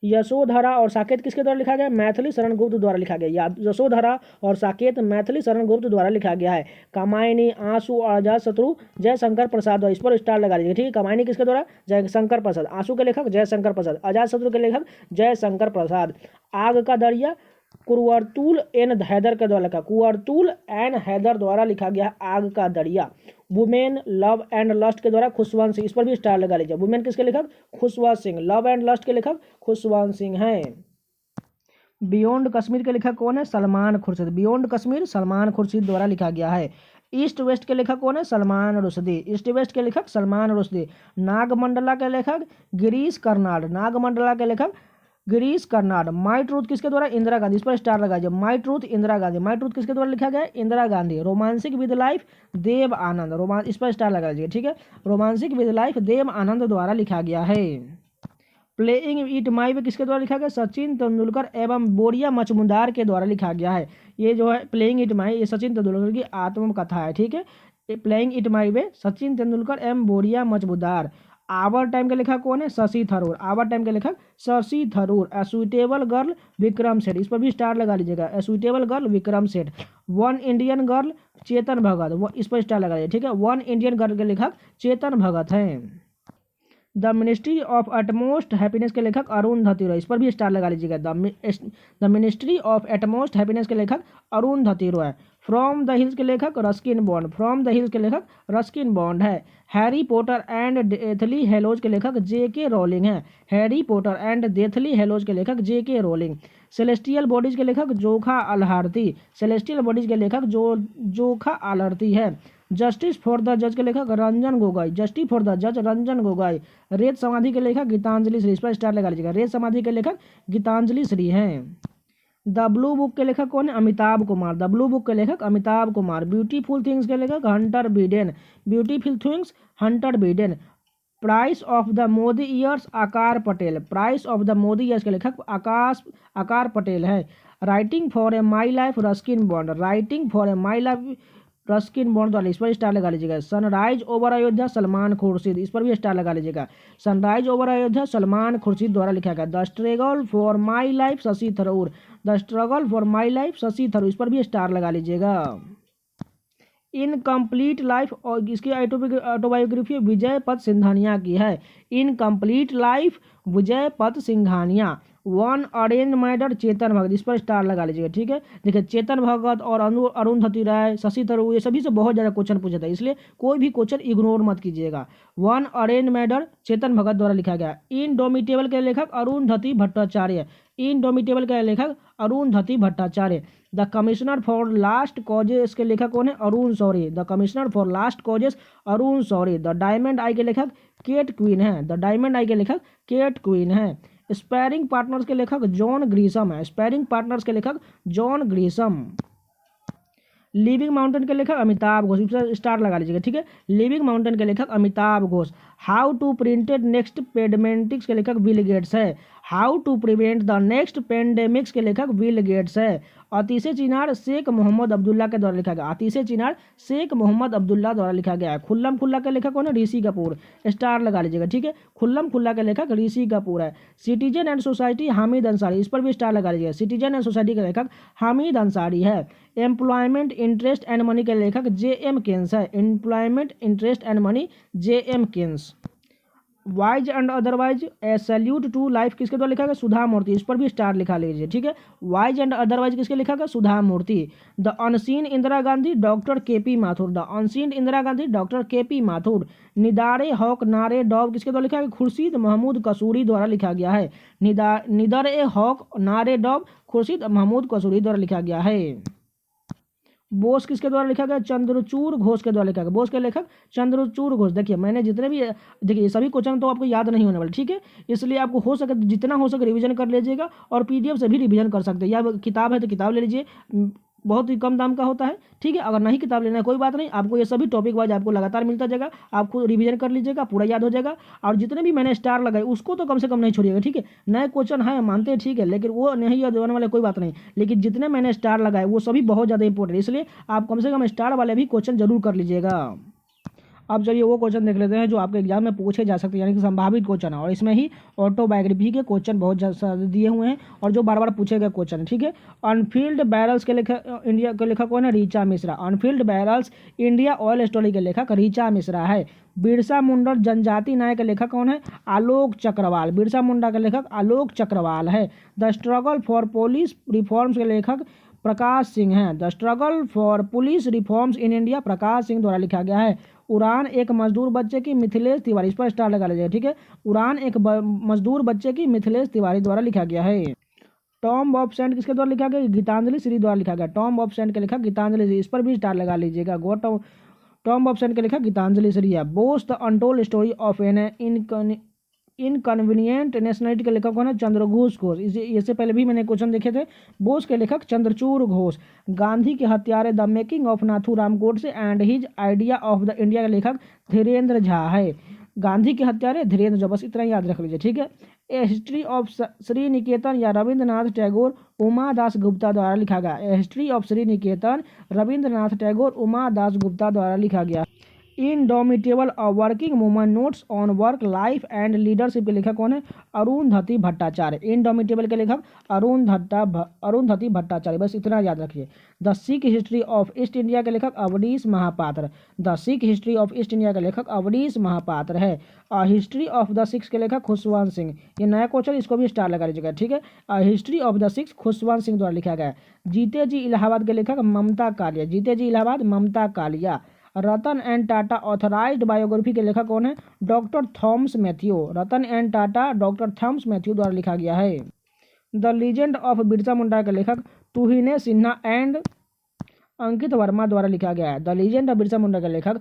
यशोधरा और साकेत किसके द्वारा लिखा गया? मैथिली शरण गुप्त द्वारा लिखा गया। यशोधरा और साकेत मैथिली शरण गुप्त द्वारा लिखा गया है। कामायनी, आंसू और अजात शत्रु जयशंकर प्रसाद द्वारा, इस पर स्टार लगा लीजिए, ठीक है। कामायनी किसके द्वारा? जयशंकर प्रसाद। आंसू के लेखक जयशंकर प्रसाद। अजात शत्रु के लेखक जयशंकर प्रसाद। आग का दरिया कुरवरतुल एन हैदर के द्वारा लिखा, कुरवरतुल एन हैदर द्वारा लिखा गया आग का दरिया। वुमेन लव एंड लस्ट के द्वारा खुशवंत सिंह, इस पर भी स्टार लगा लीजिए। वुमेन किसके लेखक? Khushwant Singh. Love and lust के लेखक खुशवंत सिंह हैं। बियॉन्ड कश्मीर के लेखक कौन है? सलमान खुर्शीद। बियॉन्ड कश्मीर सलमान खुर्शीद द्वारा लिखा गया है। ईस्ट वेस्ट के लेखक कौन है? सलमान रुश्दी। ईस्ट वेस्ट के लेखक सलमान रुश्दी। नागमंडला के लेखक गिरीश कर्नाड, नागमंडला के लेखक गिरीश कर्नाड। माई ट्रूथ किसके द्वारा? इंदिरा गांधी, इस पर स्टार लगा दीजिए। My truth Indira Gandhi, my truth किसके द्वारा लिखा गया है? इंदिरा गांधी। रोमांसिक विद लाइफ देव आनंद, इस पर स्टार लगा दीजिए, ठीक है। रोमांसिक विद लाइफ देव आनंद द्वारा लिखा गया है। प्लेइंग इट माई वे किसके द्वारा लिखा गया? सचिन तेंदुलकर एवं बोरिया मजमुदार के द्वारा लिखा गया है। ये जो है प्लेइंग इट माई, ये सचिन तेंदुलकर की आत्मकथा है, ठीक है। प्लेइंग इट माई वे सचिन तेंदुलकर एवं बोरिया मजमुदार। आवर टाइम के लेखक कौन है? शशि थरूर। आवर टाइम के लेखक शशि थरूर। ए सुइटेबल गर्ल विक्रम सेठ, इस पर भी स्टार लगा लीजिएगा। ए suitable girl Vikram Seth. One Indian girl Chetan Bhagat, इस पर स्टार लगा लीजिए, ठीक है। वन इंडियन गर्ल के लेखक चेतन भगत हैं। The ministry of utmost happiness के लेखक अरुंधति रॉय, इस पर भी स्टार लगा लीजिएगा। The ministry of utmost happiness के लेखक Arundhati Roy. From the hills के लेखक Ruskin Bond, from the hills के लेखक रस्किन बॉन्ड है। Harry Potter and deathly hallows के लेखक जेके रोलिंग है। Harry Potter and deathly hallows के लेखक जेके रोलिंग। सेलेस्टियल बॉडीज के लेखक जोखा अलहारती, सेलेस्टियल बॉडीज के लेखक जोखा अलहारती है। जस्टिस फॉर द जज के लेखक Ranjan Gogoi, justice for the जज रंजन गोगोई। रेत समाधि के लेखक गीतांजलि श्री, इस पर स्टार लगा लीजिएगा। रेत समाधि के लेखक गीतांजलि श्री हैं। द ब्लू बुक के लेखक कौन है? Amitava Kumar. The blue book के लेखक अमिताभ कुमार। ब्यूटीफुल थिंग्स के लेखक Hunter Biden, beautiful things Hunter Biden. Price of the Modi years Aakar Patel, price of the Modi years के लेखक आकार पटेल है। Writing for a my life Ruskin Bond, writing for a my life Ruskin Bond द्वारा, इस पर स्टार लगा लीजिएगा। सनराइज ओवर अयोध्या सलमान खुर्शीद, इस पर भी स्टार लगा लीजिएगा। सनराइज ओवर अयोध्या सलमान खुर्शीद द्वारा लिखा गया। The struggle for my life Shashi Tharoor, the struggle for my life Shashi Tharoor, इस पर भी स्टार लगा लीजिएगा। इनकम्प्लीट लाइफ, और इसकी ऑटोबायोग्राफी विजय पथ सिंघानिया की है। इनकम्प्लीट लाइफ विजय पथ Singhania. One arrange matter Chetan Bhagat, इस पर स्टार लगा लीजिएगा, ठीक है। देखिए चेतन भगत और अरुंधति राय, शशि थरूर, ये सभी से बहुत ज़्यादा क्वेश्चन पूछा था, इसलिए कोई भी क्वेश्चन इग्नोर मत कीजिएगा। One arrange matter Chetan Bhagat द्वारा लिखा गया। इनडोमिटेबल के लेखक अरुंधति भट्टाचार्य, इनडोमिटेबल के लेखक Arundhati Bhattacharya. The commissioner for last causes के लेखक कौन है? Arun Shourie. The commissioner for last causes Arun Shourie. The diamond eye के लेखक केट क्वीन है, द डायमंड आई के लेखक केट क्वीन है। स्पैरिंग पार्टनर्स के लेखक जॉन ग्रीसम है, स्पैरिंग पार्टनर्स के लेखक जॉन ग्रीसम। लिविंग माउंटेन के लेखक अमिताभ घोष, इस पर स्टार लगा लीजिएगा, ठीक है। लिविंग माउंटेन के लेखक Amitav Ghosh. How to prevent next pandemics के लेखक बिल गेट्स है। How to prevent the next pandemics के लेखक विल गेट्स है। अतीशे चिनार शेख मोहम्मद अब्दुल्ला के द्वारा लिखा गया। अतीशे चिनार शेख मोहम्मद अब्दुल्ला द्वारा लिखा गया है। खुल्लम खुल्ला के लेखक कौन है? ऋषि कपूर। स्टार लगा लीजिएगा, ठीक है। खुल्लम खुल्ला के लेखक ऋषि कपूर है। Citizen and society Hamid Ansari, इस पर भी स्टार लगा लीजिएगा। सिटीजन एंड सोसाइटी के लेखक हामिद अंसारी है। एम्प्लॉयमेंट इंटरेस्ट एंड मनी के लेखक जे.एम. केन्स है। Employment interest and money J M. Keynes. Wise and otherwise a salute to life किसके द्वारा लिखा गया? सुधा मूर्ति, इस पर भी स्टार लिखा लीजिए, ठीक है। वाइज एंड अदरवाइज किसके लिखा गया? Sudha Murty. The unseen Indira Gandhi doctor KP. Mathur. The unseen Indira Gandhi doctor KP. Mathur. निदारे हॉक नारे डॉब किसके द्वारा लिखा गया? खुर्शीद महमूद कसूरी द्वारा लिखा गया है। निदर ए हॉक नारे डॉब खुर्शीद महमूद कसूरी द्वारा लिखा गया है। बोस किसके द्वारा लिखा गया? चंद्रचूड़ घोष के द्वारा लिखा गया। बोस के लेखक चंद्रचूड़ घोष। देखिए मैंने जितने भी देखिए सभी क्वेश्चन तो आपको याद नहीं होने वाले, ठीक है। इसलिए आपको हो सके जितना हो सके रिवीजन कर लीजिएगा और पीडीएफ से भी रिवीजन कर सकते हैं, या किताब है तो किताब ले लीजिए, बहुत ही कम दाम का होता है, ठीक है। अगर नहीं किताब लेना है कोई बात नहीं, आपको ये सभी टॉपिक वाइज आपको लगातार मिलता जाएगा, आपको रिवीजन कर लीजिएगा, पूरा याद हो जाएगा। और जितने भी मैंने स्टार लगाए उसको तो कम से कम नहीं छोड़िएगा, ठीक है। नए क्वेश्चन है मानते हैं, ठीक है, लेकिन वो नहीं याद होने वाले कोई बात नहीं, लेकिन जितने मैंने स्टार लगाए वो सभी बहुत ज़्यादा इंपॉर्टेंट है, इसलिए आप कम से कम स्टार वाले भी क्वेश्चन जरूर कर लीजिएगा। अब चलिए वो क्वेश्चन देख लेते हैं जो आपके एग्जाम में पूछे जा सकते हैं, यानी कि संभावित क्वेश्चन है, और इसमें ही ऑटोबायोग्राफी के क्वेश्चन बहुत ज़्यादा दिए हुए हैं और जो बार बार पूछे गए क्वेश्चन, ठीक है। अनफील्ड बैरल्स के लेखक इंडिया के लेखक कौन है? Richa Mishra. Unfilled barrels India oil story के लेखक ऋचा मिश्रा है। बिरसा मुंडा जनजाति न्याय के लेखक कौन है? आलोक चक्रवाल। बिरसा मुंडा के लेखक आलोक चक्रवाल है। The struggle for police reforms के लेखक प्रकाश सिंह हैं। The struggle for police reforms in India Prakash Singh द्वारा लिखा गया है। उड़ान एक मजदूर बच्चे की मिथिलेश तिवारी, इस पर स्टार लगा लीजिए, ठीक है। उड़ान एक मजदूर बच्चे की मिथिलेश तिवारी द्वारा लिखा गया है। टॉम ऑफ सेंट किसके द्वारा लिखा गया? गीतांजलि श्री द्वारा लिखा गया। टॉम ऑफ सेंट के लेखक गीतांजलि श्री, इस पर भी स्टार लगा लीजिएगा। टॉम ऑफ सेंट के लेखक गीतांजलि श्री है। Bose the untold story of an inconvenient nationality के लेखक कौन है? चंद्रघोष घोष। इससे पहले भी मैंने क्वेश्चन देखे थे। बोस के लेखक चंद्रचूड़ घोष। गांधी के हत्यारे the making of Nathuram Godse and his idea of the India के लेखक धीरेन्द्र झा है। गांधी के हत्यारे धीरेन्द्र झा, बस इतना याद रख लीजिए, ठीक है। ए हिस्ट्री ऑफ श्री निकेतन या रविंद्रनाथ टैगोर उमा दास गुप्ता द्वारा लिखा गया। ए हिस्ट्री ऑफ श्री निकेतन रविंद्रनाथ टैगोर उमा दास गुप्ता द्वारा लिखा गया। Indomitable working woman notes on work life and leadership के लेखक कौन है? अरुंधति भट्टाचार्य। इनडोमिटेबल के लेखक अरुंधति भट्टाचार्य, बस इतना याद रखिए। The Sikh history of East India के लेखक Avanish Mahapatra. The Sikh history of East India के लेखक अवनीश महापात्र है। हिस्ट्री ऑफ द सिक्स के लेखक खुशवंत सिंह, ये नया क्वेश्चन, इसको भी स्टार लगा लीजिएगा, ठीक है। History of the six Khushwant Singh द्वारा लिखा गया। जीते जी इलाहाबाद के लेखक ममता कालिया। जीते जी इलाहाबाद ममता कालिया। रतन एंड टाटा ऑथराइज्ड बायोग्राफी के लेखक कौन है? Doctor Thomas Matthew. Ratan and Tata doctor Thomas Matthew द्वारा लिखा गया है। The legend of Birsa Munda के लेखक तुहिने सिन्हा एंड अंकित वर्मा द्वारा लिखा गया है। The legend of Birsa Munda के लेखक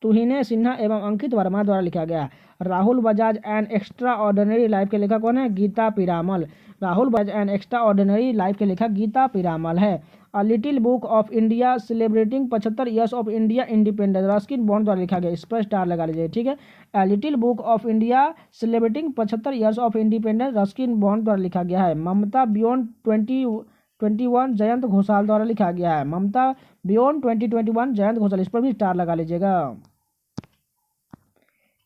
तुहिने सिन्हा एवं अंकित वर्मा द्वारा लिखा गया है। Rahul Bajaj and extraordinary life के लेखक कौन है? Gita Piramal. Rahul Bajaj and extraordinary life के लेखक गीता पिरामल है। A little book of India celebrating 75 years of India independence Ruskin Bond द्वारा लिखा गया, इस पर स्टार लगा लीजिए, ठीक है। A little book of India celebrating 75 years of independence Ruskin Bond द्वारा लिखा गया है। ममता बियॉन्ड 2021 जयंत घोषाल द्वारा लिखा गया है। ममता बियॉन्ड 2021 जयंत घोषाल, इस पर भी स्टार लगा लीजिएगा।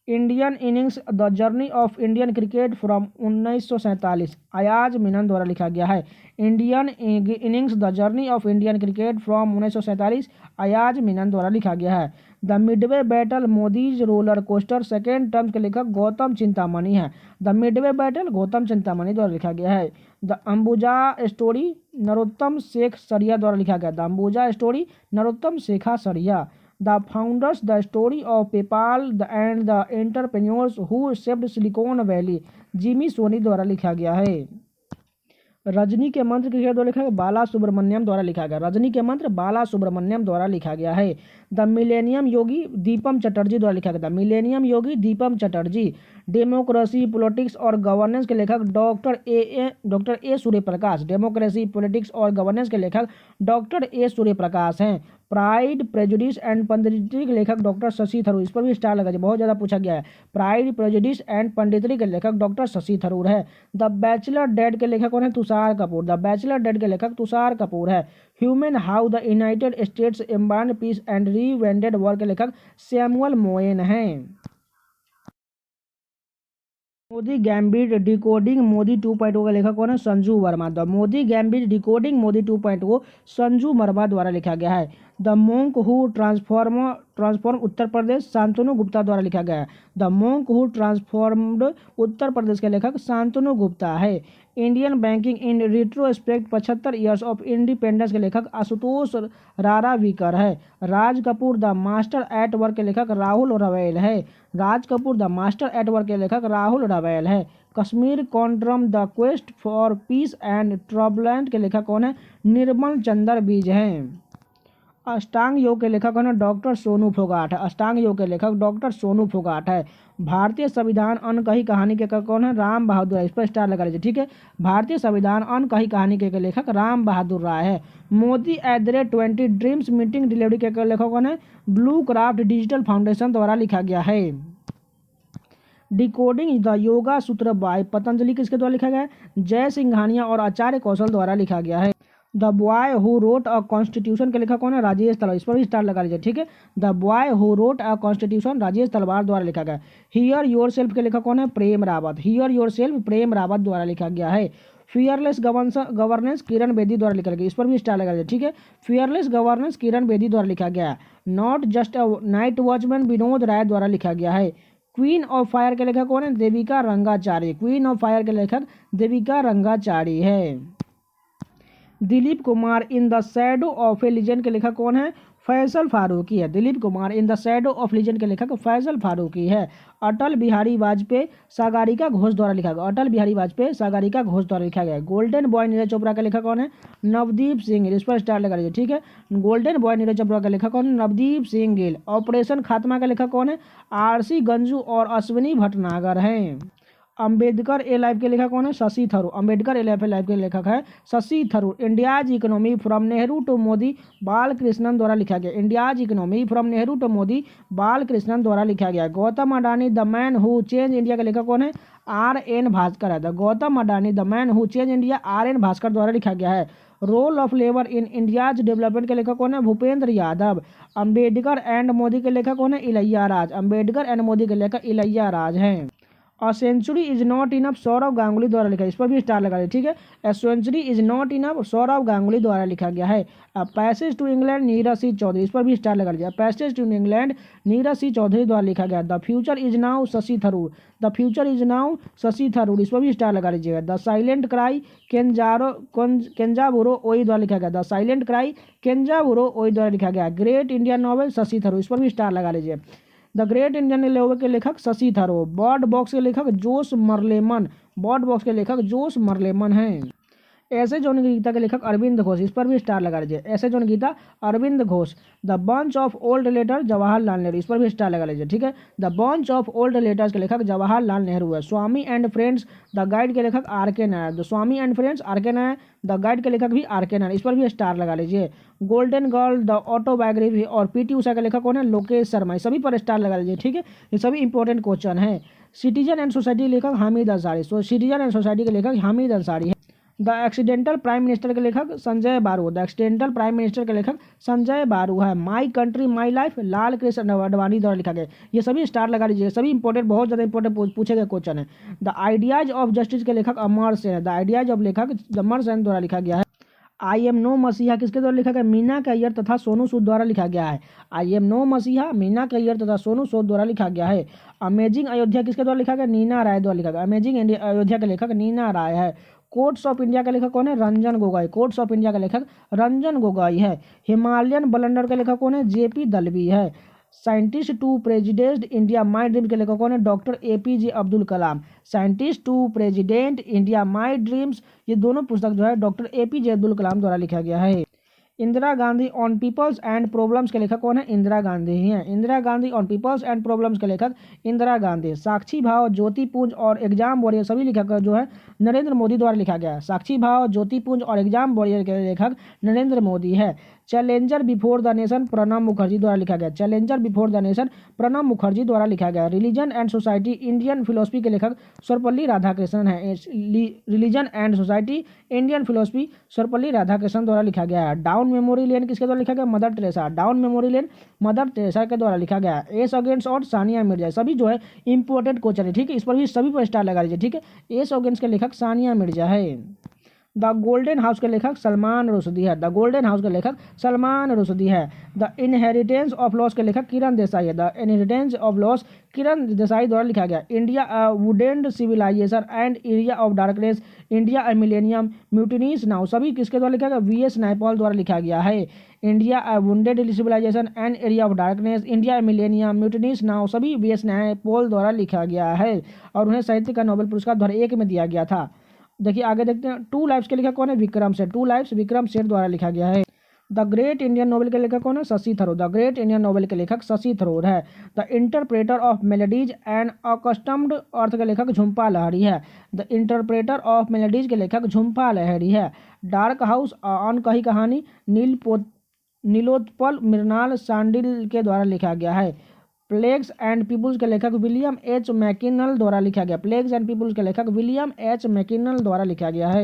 Indian innings the journey of Indian cricket from 1947 Ayaz Memon द्वारा लिखा गया है। Indian innings the journey of Indian cricket from 1947 Ayaz Memon द्वारा लिखा गया है। The midway battle Modi's roller coaster second term के लेखक गौतम चिंतामणि है। The midway battle Gautam Chintamani द्वारा लिखा गया है। The Ambuja story Narottam Sekhsaria द्वारा लिखा गया। द अंबुजा स्टोरी नरोत्तम शेखा सरिया। The founders the story of PayPal and the entrepreneurs who shaped Silicon Valley Jimmy Soni द्वारा लिखा गया है। रजनी के मंत्र किसके द्वारा लिखा गया? बाला सुब्रमण्यम द्वारा लिखा गया। रजनी के मंत्र बाला सुब्रमण्यम द्वारा लिखा गया है। द मिलेनियम योगी दीपम चटर्जी द्वारा लिखा गया। The millennium Yogi Deepam Chatterjee. Democracy politics और गवर्नेंस के लेखक doctor A Surya Prakash. Democracy politics और गवर्नेंस के लेखक डॉक्टर ए सूर्य प्रकाश हैं। प्राइड प्रेजुडिस एंड पंडितरी के लेखक डॉक्टर शशि थरूर, इस पर भी स्टार लगा, बहुत ज़्यादा पूछा गया है। प्राइड प्रेजुडिस एंड पंडितरी के लेखक डॉक्टर शशि थरूर है। द बैचलर डेड के लेखक कौन है? Tusshar Kapoor. The bachelor dad के लेखक तुषार कपूर है। Humane how the United States एम्बार्ड पीस एंड रीवेंडेड वॉर के लेखक सैमुअल मोएन हैं। मोदी गैम्बिट डिकोडिंग मोदी 2.0 का लेखक कौन है? Sanju Verma. The Modi gambit decoding Modi 2.0 Sanju Verma द्वारा लिखा गया है। The monk who transform Uttar Pradesh Shantanu Gupta द्वारा लिखा गया है। The monk who transformed Uttar Pradesh के लेखक शांतनु गुप्ता है। Indian banking in retrospect 75 years of independence के लेखक आशुतोष रारावीकर है। Raj Kapoor the master at work के लेखक राहुल रवेल है। Raj Kapoor the master at work के लेखक राहुल रवेल है। Kashmir conundrum the quest for peace and turbulent के लेखक कौन है? निर्मल चंद्र बीज हैं। अष्टांग योग के लेखक कौन है? डॉक्टर सोनू फोगाट है। अष्टांग योग के लेखक डॉक्टर सोनू फोगाट है। भारतीय संविधान अनकही कहानी के लेखक कौन है? राम बहादुर राय, इस पर स्टार लगा लीजिए, ठीक है। भारतीय संविधान अनकही कहानी के लेखक राम बहादुर राय है। मोदी @20 ड्रीम्स मीटिंग डिलीवरी के लेखक कौन है? ब्लू क्राफ्ट डिजिटल फाउंडेशन द्वारा लिखा गया है। डिकोडिंग द योगा सूत्र बाय पतंजलि किसके द्वारा लिखा गया है? जय सिंघानिया और आचार्य कौशल द्वारा लिखा गया है। The boy who wrote a constitution के लेखक कौन है? राजेश तलवार, इस पर भी स्टार लगा लीजिए, ठीक है। The boy who wrote a constitution Rajesh तलवार द्वारा लिखा गया है। हियर योर सेल्फ के लेखक कौन है? प्रेम रावत। हियर योर सेल्फ प्रेम रावत द्वारा लिखा गया है। फियरलेस गवर्नेंस किरण बेदी द्वारा लिखा गया, इस पर भी स्टार लगा लीजिए, ठीक है। फियरलेस गवर्नेंस किरण बेदी द्वारा लिखा गया है। Not just a night watchman Vinod Rai द्वारा लिखा गया है। क्वीन ऑफ फायर के लेखक कौन है? Devika Rangachari. Queen of fire के लेखक देविका रंगाचारी है। Dilip Kumar in the shadow of A legend के लेखक कौन है? फैसल फारूकी है। Dilip Kumar in the shadow of legend के लेखक फैसल फारूकी है। अटल बिहारी वाजपेयी सागरिका घोष द्वारा लिखा गया। अटल बिहारी वाजपेयी सागरिका घोष द्वारा लिखा गया। गोल्डन बॉय नीरज चोपड़ा का लेखक कौन है? नवदीप सिंह गिल, इस पर स्टार लगा लीजिए, ठीक है। गोल्डन बॉय नीरज चोपड़ा का लेखक कौन है? नवदीप सिंह गिल। ऑपरेशन खात्मा का लेखक कौन है? आरसी गंजू और अश्विनी भटनागर हैं। अंबेडकर ए लाइफ के लेखक कौन है? शशि थरूर। अंबेडकर ए लाइफ के लेखक है Shashi Tharoor. India's economy from Nehru to Modi Balakrishnan द्वारा लिखा गया। India's economy from Nehru to Modi Balakrishnan द्वारा लिखा गया। Gautam Adani the man who change India के लेखक कौन है? RN भास्कर है। Gautam Adani the man who change India RN Bhaskar द्वारा लिखा गया है। Role of labour in India's development के लेखक कौन है? भूपेंद्र यादव। अंबेडकर एंड मोदी के लेखक कौन है? इलैया राज। अंबेडकर एंड मोदी के लेखक इलैया राज हैं। A century is not enough Sourav Ganguly द्वारा लिखा है, इस पर भी स्टार लगा है, ठीक है। A century is not enough Sourav Ganguly द्वारा लिखा गया है। Passage to England Neeraj Singh Chaudhary, इस पर भी स्टार लगा दिया। Passage to England Neeraj Singh Chaudhary द्वारा लिखा गया। The future is now Shashi Tharoor. The future is now Shashi Tharoor, इस पर भी स्टार लगा लीजिएगा। द साइलेंट क्राई केंजाबुरो ओई द्वारा लिखा गया। द साइलेंट क्राई केंजाबुरो ओई द्वारा लिखा गया। Great Indian novel Shashi Tharoor, इस पर भी स्टार लगा लीजिए। द ग्रेट इंडियन नॉवेल के लेखक शशि थरूर। बर्ड बॉक्स के लेखक जोश मरलेमन। बर्ड बॉक्स के लेखक जोश मरलेमन हैं। ऐसे जौन गीता के लेखक अरविंद घोष, इस पर भी स्टार लगा लीजिए। Essays on Gita Arvind Ghosh. The bunch of old letter Jawaharlal Nehru, इस पर भी स्टार लगा लीजिए, ठीक है। The bunch of old letters के लेखक जवाहरलाल नेहरू है। Swami and friends the guide के लेखक RK Nair. The Swami and friends RK Nair. The guide के लेखक भी RK नायर, इस पर भी स्टार लगा लीजिए। गोल्डन गर्ल द ऑटोबायोग्राफी और PT उषा के लेखक कौन है? लोकेश शर्मा, सभी पर स्टार लगा लीजिए, ठीक है। ये सभी इंपॉर्टेंट क्वेश्चन है। सिटीजन एंड सोसाइटी के लेखक Hamid Ansari. Citizen and society के लेखक हामिद अंसारी है। द एक्सीडेंटल प्राइम मिनिस्टर के लेखक संजय बारू। द एक्सीडेंटल प्राइम मिनिस्टर के लेखक संजय बारू है। My country my life Lal Krishna Advani द्वारा लिखा गया। ये सभी स्टार लगा लीजिए, सभी इंपॉर्टेंट, बहुत ज़्यादा इंपॉर्टेंट पूछे गए क्वेश्चन है। द आइडियाज ऑफ जस्टिस के लेखक अमर सेन है। द आइडियाज ऑफ लेखक अमर सेन द्वारा लिखा गया है। आई एम नो मसीहा किसके द्वारा लिखा गया? मीना कैयर तथा सोनू सूद द्वारा लिखा गया है। आई एम नो मसीहा मीना कैयर तथा सोनू सूद द्वारा लिखा गया है। अमेजिंग अयोध्या किसके द्वारा लिखा गया? नीना राय द्वारा लिखा गया। अमेजिंग अयोध्या के लेखक नीना राय है। कोर्ट्स ऑफ इंडिया के लेखक कौन है? Ranjan Gogoi. Courts of India के लेखक रंजन गोगोई है। हिमालयन ब्लंडर के लेखक कौन है? JP दलवी है। Scientist to president India my dream के लेखक कौन है? Doctor APJ Abdul Kalam. Scientist to president India my dreams, ये दोनों पुस्तक जो है डॉक्टर APJ अब्दुल कलाम द्वारा लिखा गया है। Indira Gandhi on people's and problems के लेखक कौन है? इंदिरा गांधी ही हैं। Indira Gandhi on people's and problems के लेखक इंदिरा गांधी। साक्षी भाव, ज्योति पुंज और एग्जाम वॉरियर सभी लेखक जो है नरेंद्र मोदी द्वारा लिखा गया है। साक्षी भाव, ज्योति पुंज और एग्जाम वॉरियर के लेखक नरेंद्र मोदी है। Challenger before the nation Pranab Mukherjee द्वारा लिखा गया। Challenger before the nation Pranab Mukherjee द्वारा लिखा गया। Religion and society Indian philosophy के लेखक सर्वपल्ली राधाकृष्णन है। Religion and society Indian philosophy Sarvepalli Radhakrishnan द्वारा लिखा गया है। डाउन मेमोरी लेन किसके द्वारा लिखा गया? Mother Teresa. Down memory lane mother Teresa के द्वारा लिखा गया है। एस अगेंस्ट और सानिया मिर्जा, सभी जो है इंपॉर्टेंट क्वेश्चन है, ठीक है, इस पर भी सभी पर स्टार लगा लीजिए, ठीक है। एस अगेंस्ट के लेखक सानिया मिर्जा है। द गोल्डन हाउस के लेखक सलमान रुश्दी है। द गोल्डन हाउस के लेखक सलमान रुश्दी है। द इनहेरिटेंस ऑफ लॉस के लेखक किरण देसाई है। The inheritance of loss Kiran Desai द्वारा लिखा गया। India a wounded civilization and area of darkness, India a millennium, mutinies now, सभी किसके द्वारा लिखा गया? वी.एस. नायपॉल द्वारा लिखा गया है। India a wounded civilization and area of darkness, India a millennium, mutinies now, सभी वी.एस. नायपॉल द्वारा लिखा गया है और उन्हें साहित्य का नोबेल पुरस्कार 2001 में दिया गया था। देखिए आगे देखते हैं। टू लाइफ्स के लेखक कौन है? विक्रम सेठ। टू लाइफ्स विक्रम सेठ द्वारा लिखा गया है। द ग्रेट इंडियन नोवेल के लेखक कौन है? Shashi Tharoor. The great Indian novel के लेखक शशि थरूर है। The interpreter of maladies and accustomed earth के लेखक झुम्पा लाहिड़ी है। द इंटरप्रेटर ऑफ मेलेडीज के लेखक झुम्पा लाहिड़ी है। डार्क हाउस अनकही कहानी नीलोत्पल मृणाल शांडिल के द्वारा लिखा गया है। प्लेग्स एंड पीपुल्स के लेखक विलियम एच मैकिनल द्वारा लिखा गया। प्लेग्स एंड पीपुल्स के लेखक विलियम एच मैकिनल द्वारा लिखा गया है।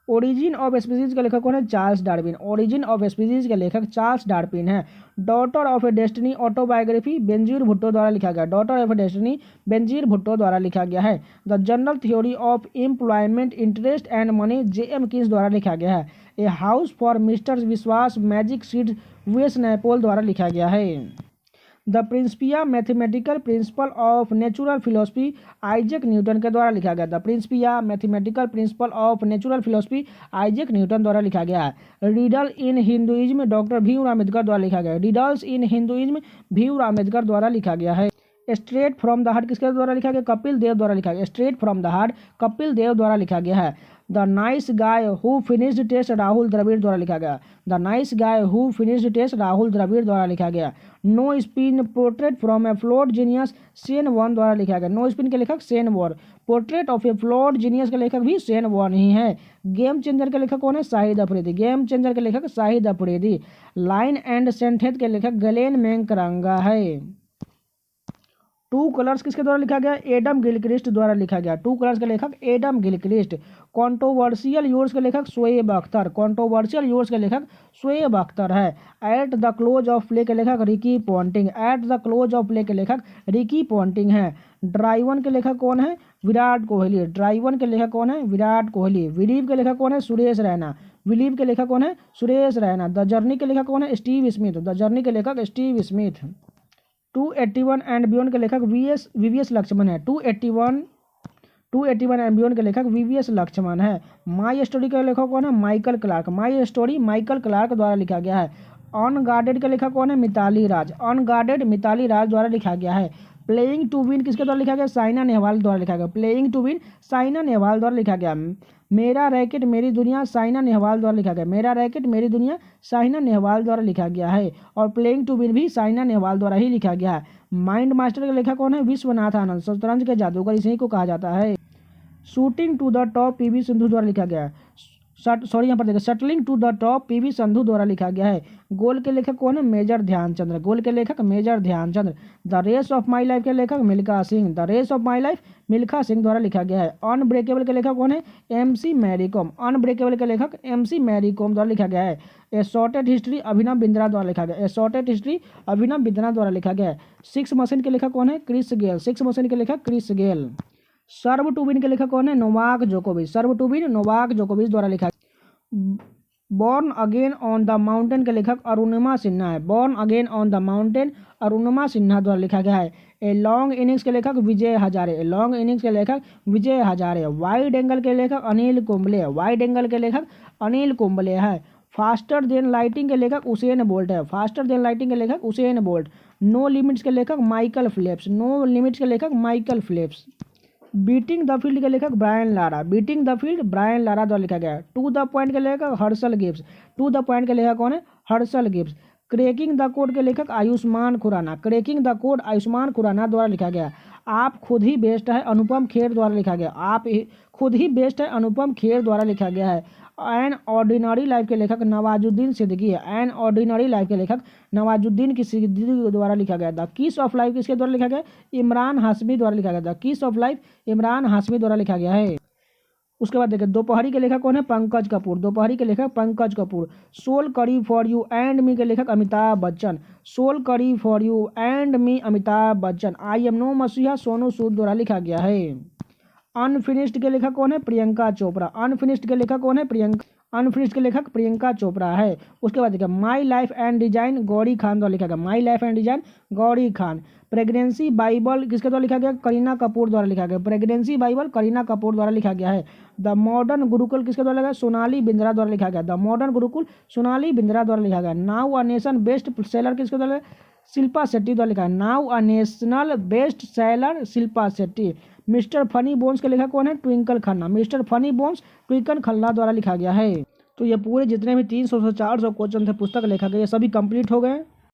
ओरिजिन ऑफ स्पीसीज के लेखक कौन है? Charles Darwin. Origin of species के लेखक चार्ल्स डार्विन है। Daughter of A destiny autobiography Benazir Bhutto द्वारा लिखा गया। Daughter of A destiny Benazir Bhutto द्वारा लिखा गया है। The general theory of employment interest and money J.M.. Keynes द्वारा लिखा गया है। ए हाउस फॉर मिस्टर विश्वास मैजिक सीड्स वी.एस. नायपॉल द्वारा लिखा गया है। The Principia mathematical principle of natural philosophy Isaac Newton के द्वारा लिखा गया। The Principia mathematical principle of natural philosophy Isaac Newton द्वारा लिखा गया है। Riddle in Hinduism doctor Bhim Ambedkar द्वारा लिखा गया है। Riddles in Hinduism Bhim Ambedkar द्वारा लिखा गया है। स्ट्रेट फ्रॉम द हार्ट किसके द्वारा लिखा गया? कपिल देव द्वारा लिखा गया। Straight from the heart Kapil Dev द्वारा लिखा गया है। The nice guy who finished test Rahul Dravid द्वारा लिखा गया। The nice guy who finished test Rahul Dravid द्वारा लिखा गया। No spin portrait from a flawed genius Shane Warne द्वारा लिखा गया। नो स्पिन के लेखक Shane Warne. Portrait of a flawed genius के लेखक भी सेन वॉन ही है। गेम चेंजर के लेखक कौन है? शाहिद अफरीदी। गेम चेंजर के लेखक Shahid Afridi. Line and sentence के लेखक गलेन मैकग्रा है। टू कलर्स किसके द्वारा लिखा गया? एडम गिलक्रिस्ट द्वारा लिखा गया। टू कलर्स के लेखक एडम गिलक्रिस्ट। कॉन्ट्रोवर्शियल यूर्स के लेखक शोएब अख्तर। कॉन्ट्रोवर्शियल यूर्स के लेखक शोएब अख्तर है। At the close of play के लेखक Ricky Ponting. At the close of play के लेखक रिकी पॉन्टिंग है। ड्राइवन के लेखक कौन है? विराट कोहली। ड्राइवन के लेखक कौन है? विराट कोहली। विलीव के लेखक कौन है? सुरेश रैना। विलीव के लेखक कौन है? सुरेश रैना। द जर्नी के लेखक कौन है? Steve Smith. द जर्नी के लेखक स्टीव स्मिथ। 281 एंड बियॉन्ड के लेखक वी.एस. लक्ष्मण है। 281 एंड बियॉन्ड के लेखक वी.एस. लक्ष्मण है। माई स्टोरी के लेखक कौन है? Michael Clarke. My story Michael Clarke द्वारा लिखा गया है। अनगार्डेड के लेखक कौन है? मिताली राज। अनगार्डेड मिताली राज द्वारा लिखा गया है। प्लेइंग टू विन किसके द्वारा लिखा गया? साइना नेहवाल द्वारा लिखा गया। Playing to win Saina Nehwal द्वारा लिखा गया। मेरा रैकेट मेरी दुनिया साइना नेहवाल द्वारा लिखा गया। मेरा रैकेट मेरी दुनिया साइना नेहवाल द्वारा लिखा गया है। और प्लेइंग टू विन भी साइना नेहवाल द्वारा ही लिखा गया है। माइंड मास्टर का लेखक कौन है? विश्वनाथ आनंद। शतरंज के जादूगर इसी को कहा जाता है। Shooting to the top P V. Sindhu द्वारा लिखा गया है। यहाँ पर देखिए shuttling to the top P V. Sindhu द्वारा लिखा गया है। गोल के लेखक कौन है? मेजर ध्यानचंद्र। गोल के लेखक major Dhyanchand. The race of my life के लेखक Milkha Singh. The race of my life Milkha Singh द्वारा लिखा गया है। अनब्रेकेबल के लेखक कौन है? एम.सी. Mary com. अनब्रेकेबल के लेखक एम.सी. मैरी कॉम द्वारा लिखा गया है। ए शॉर्टेड हिस्ट्री अभिनव बिंद्रा द्वारा लिखा गया। ए शॉर्टेड हिस्ट्री अभिनव बिंद्रा द्वारा लिखा गया है। सिक्स मशीन के लेखक कौन है? Chris Gayle. सिक्स मशीन के लेखक Chris Gayle. Serve to win के लेखक कौन है? नोवाक जोकोविच। सर्व टू विन नोवाक जोकोविच द्वारा लिखा। Born again on the mountain के लेखक अरुणिमा सिन्हा है। Born again on the mountain Arunima Sinha द्वारा लिखा गया है। ए लॉन्ग इनिंग्स के लेखक Vijay Hazare. A long innings के लेखक विजय हजारे। वाइड एंगल के लेखक अनिल कुंबले। वाइड एंगल के लेखक अनिल कुंबले है। फास्टर देन लाइटिंग के लेखक उसेन बोल्ट है। फास्टर देन लाइटिंग के लेखक उसेन बोल्ट। नो लिमिट्स के लेखक माइकल फिलिप्स। नो लिमिट्स के लेखक Michael Phillips. Beating the field के लेखक Brian Lara. Beating the field Brian Lara द्वारा लिखा गया। टू द पॉइंट के लेखक Herschelle Gibbs. To the point के लेखक कौन है? Herschelle Gibbs. Cracking the code के लेखक Ayushmann Khurrana. Cracking the code Ayushmann Khurrana द्वारा लिखा गया। आप खुद ही बेस्ट है अनुपम खेर द्वारा लिखा गया। आप खुद ही बेस्ट है अनुपम खेर द्वारा लिखा गया है। एन ऑर्डिनरी लाइफ के लेखक नवाजुद्दीन सिद्दीकी है। एन ऑर्डिनरी लाइफ के लेखक नवाजुद्दीन की सिद्दीकी द्वारा लिखा गया। द किस ऑफ लाइफ किसके द्वारा लिखा गया? इमरान हाशमी द्वारा लिखा गया। द किस ऑफ लाइफ इमरान हाशमी द्वारा लिखा गया है। उसके बाद देखिए दोपहरी के लेखक कौन है? पंकज कपूर। दोपहरी के लेखक Pankaj Kapoor. Soul curry for you and me के लेखक Amitabh Bachchan. Soul curry for you and me Amitabh Bachchan. I am no messiah Sonu सूद द्वारा लिखा गया है। अनफिनिश्ड के लेखक कौन है? प्रियंका चोपड़ा। अनफिनिश्ड के लेखक कौन है? अनफिनिश्ड के लेखक प्रियंका चोपड़ा है। उसके बाद देखिए my life and design Gauri Khan द्वारा लिखा गया। My life and design Gauri Khan. Pregnancy Bible किसके द्वारा लिखा गया? करीना कपूर द्वारा लिखा गया। प्रेगनेंसी बाइबल करीना कपूर द्वारा लिखा गया है। द मॉडर्न गुरुकुल किसके द्वारा लिखा गया? सोनाली बिंद्रा द्वारा लिखा गया। द मॉडर्न गुरुकुल सोनाली बिंद्रा द्वारा लिखा गया। Now a nation best seller किसके द्वारा? शिल्पा शेट्टी द्वारा लिखा है। Now a national best seller Shilpa Shetty. Mister funny bones के लेखक कौन है? Twinkle Khanna. Mister funny bones Twinkle Khanna द्वारा लिखा गया है। तो ये पूरे जितने भी 300 से 400 क्वेश्चन थे पुस्तक लेखक के, ये सभी कंप्लीट हो गए।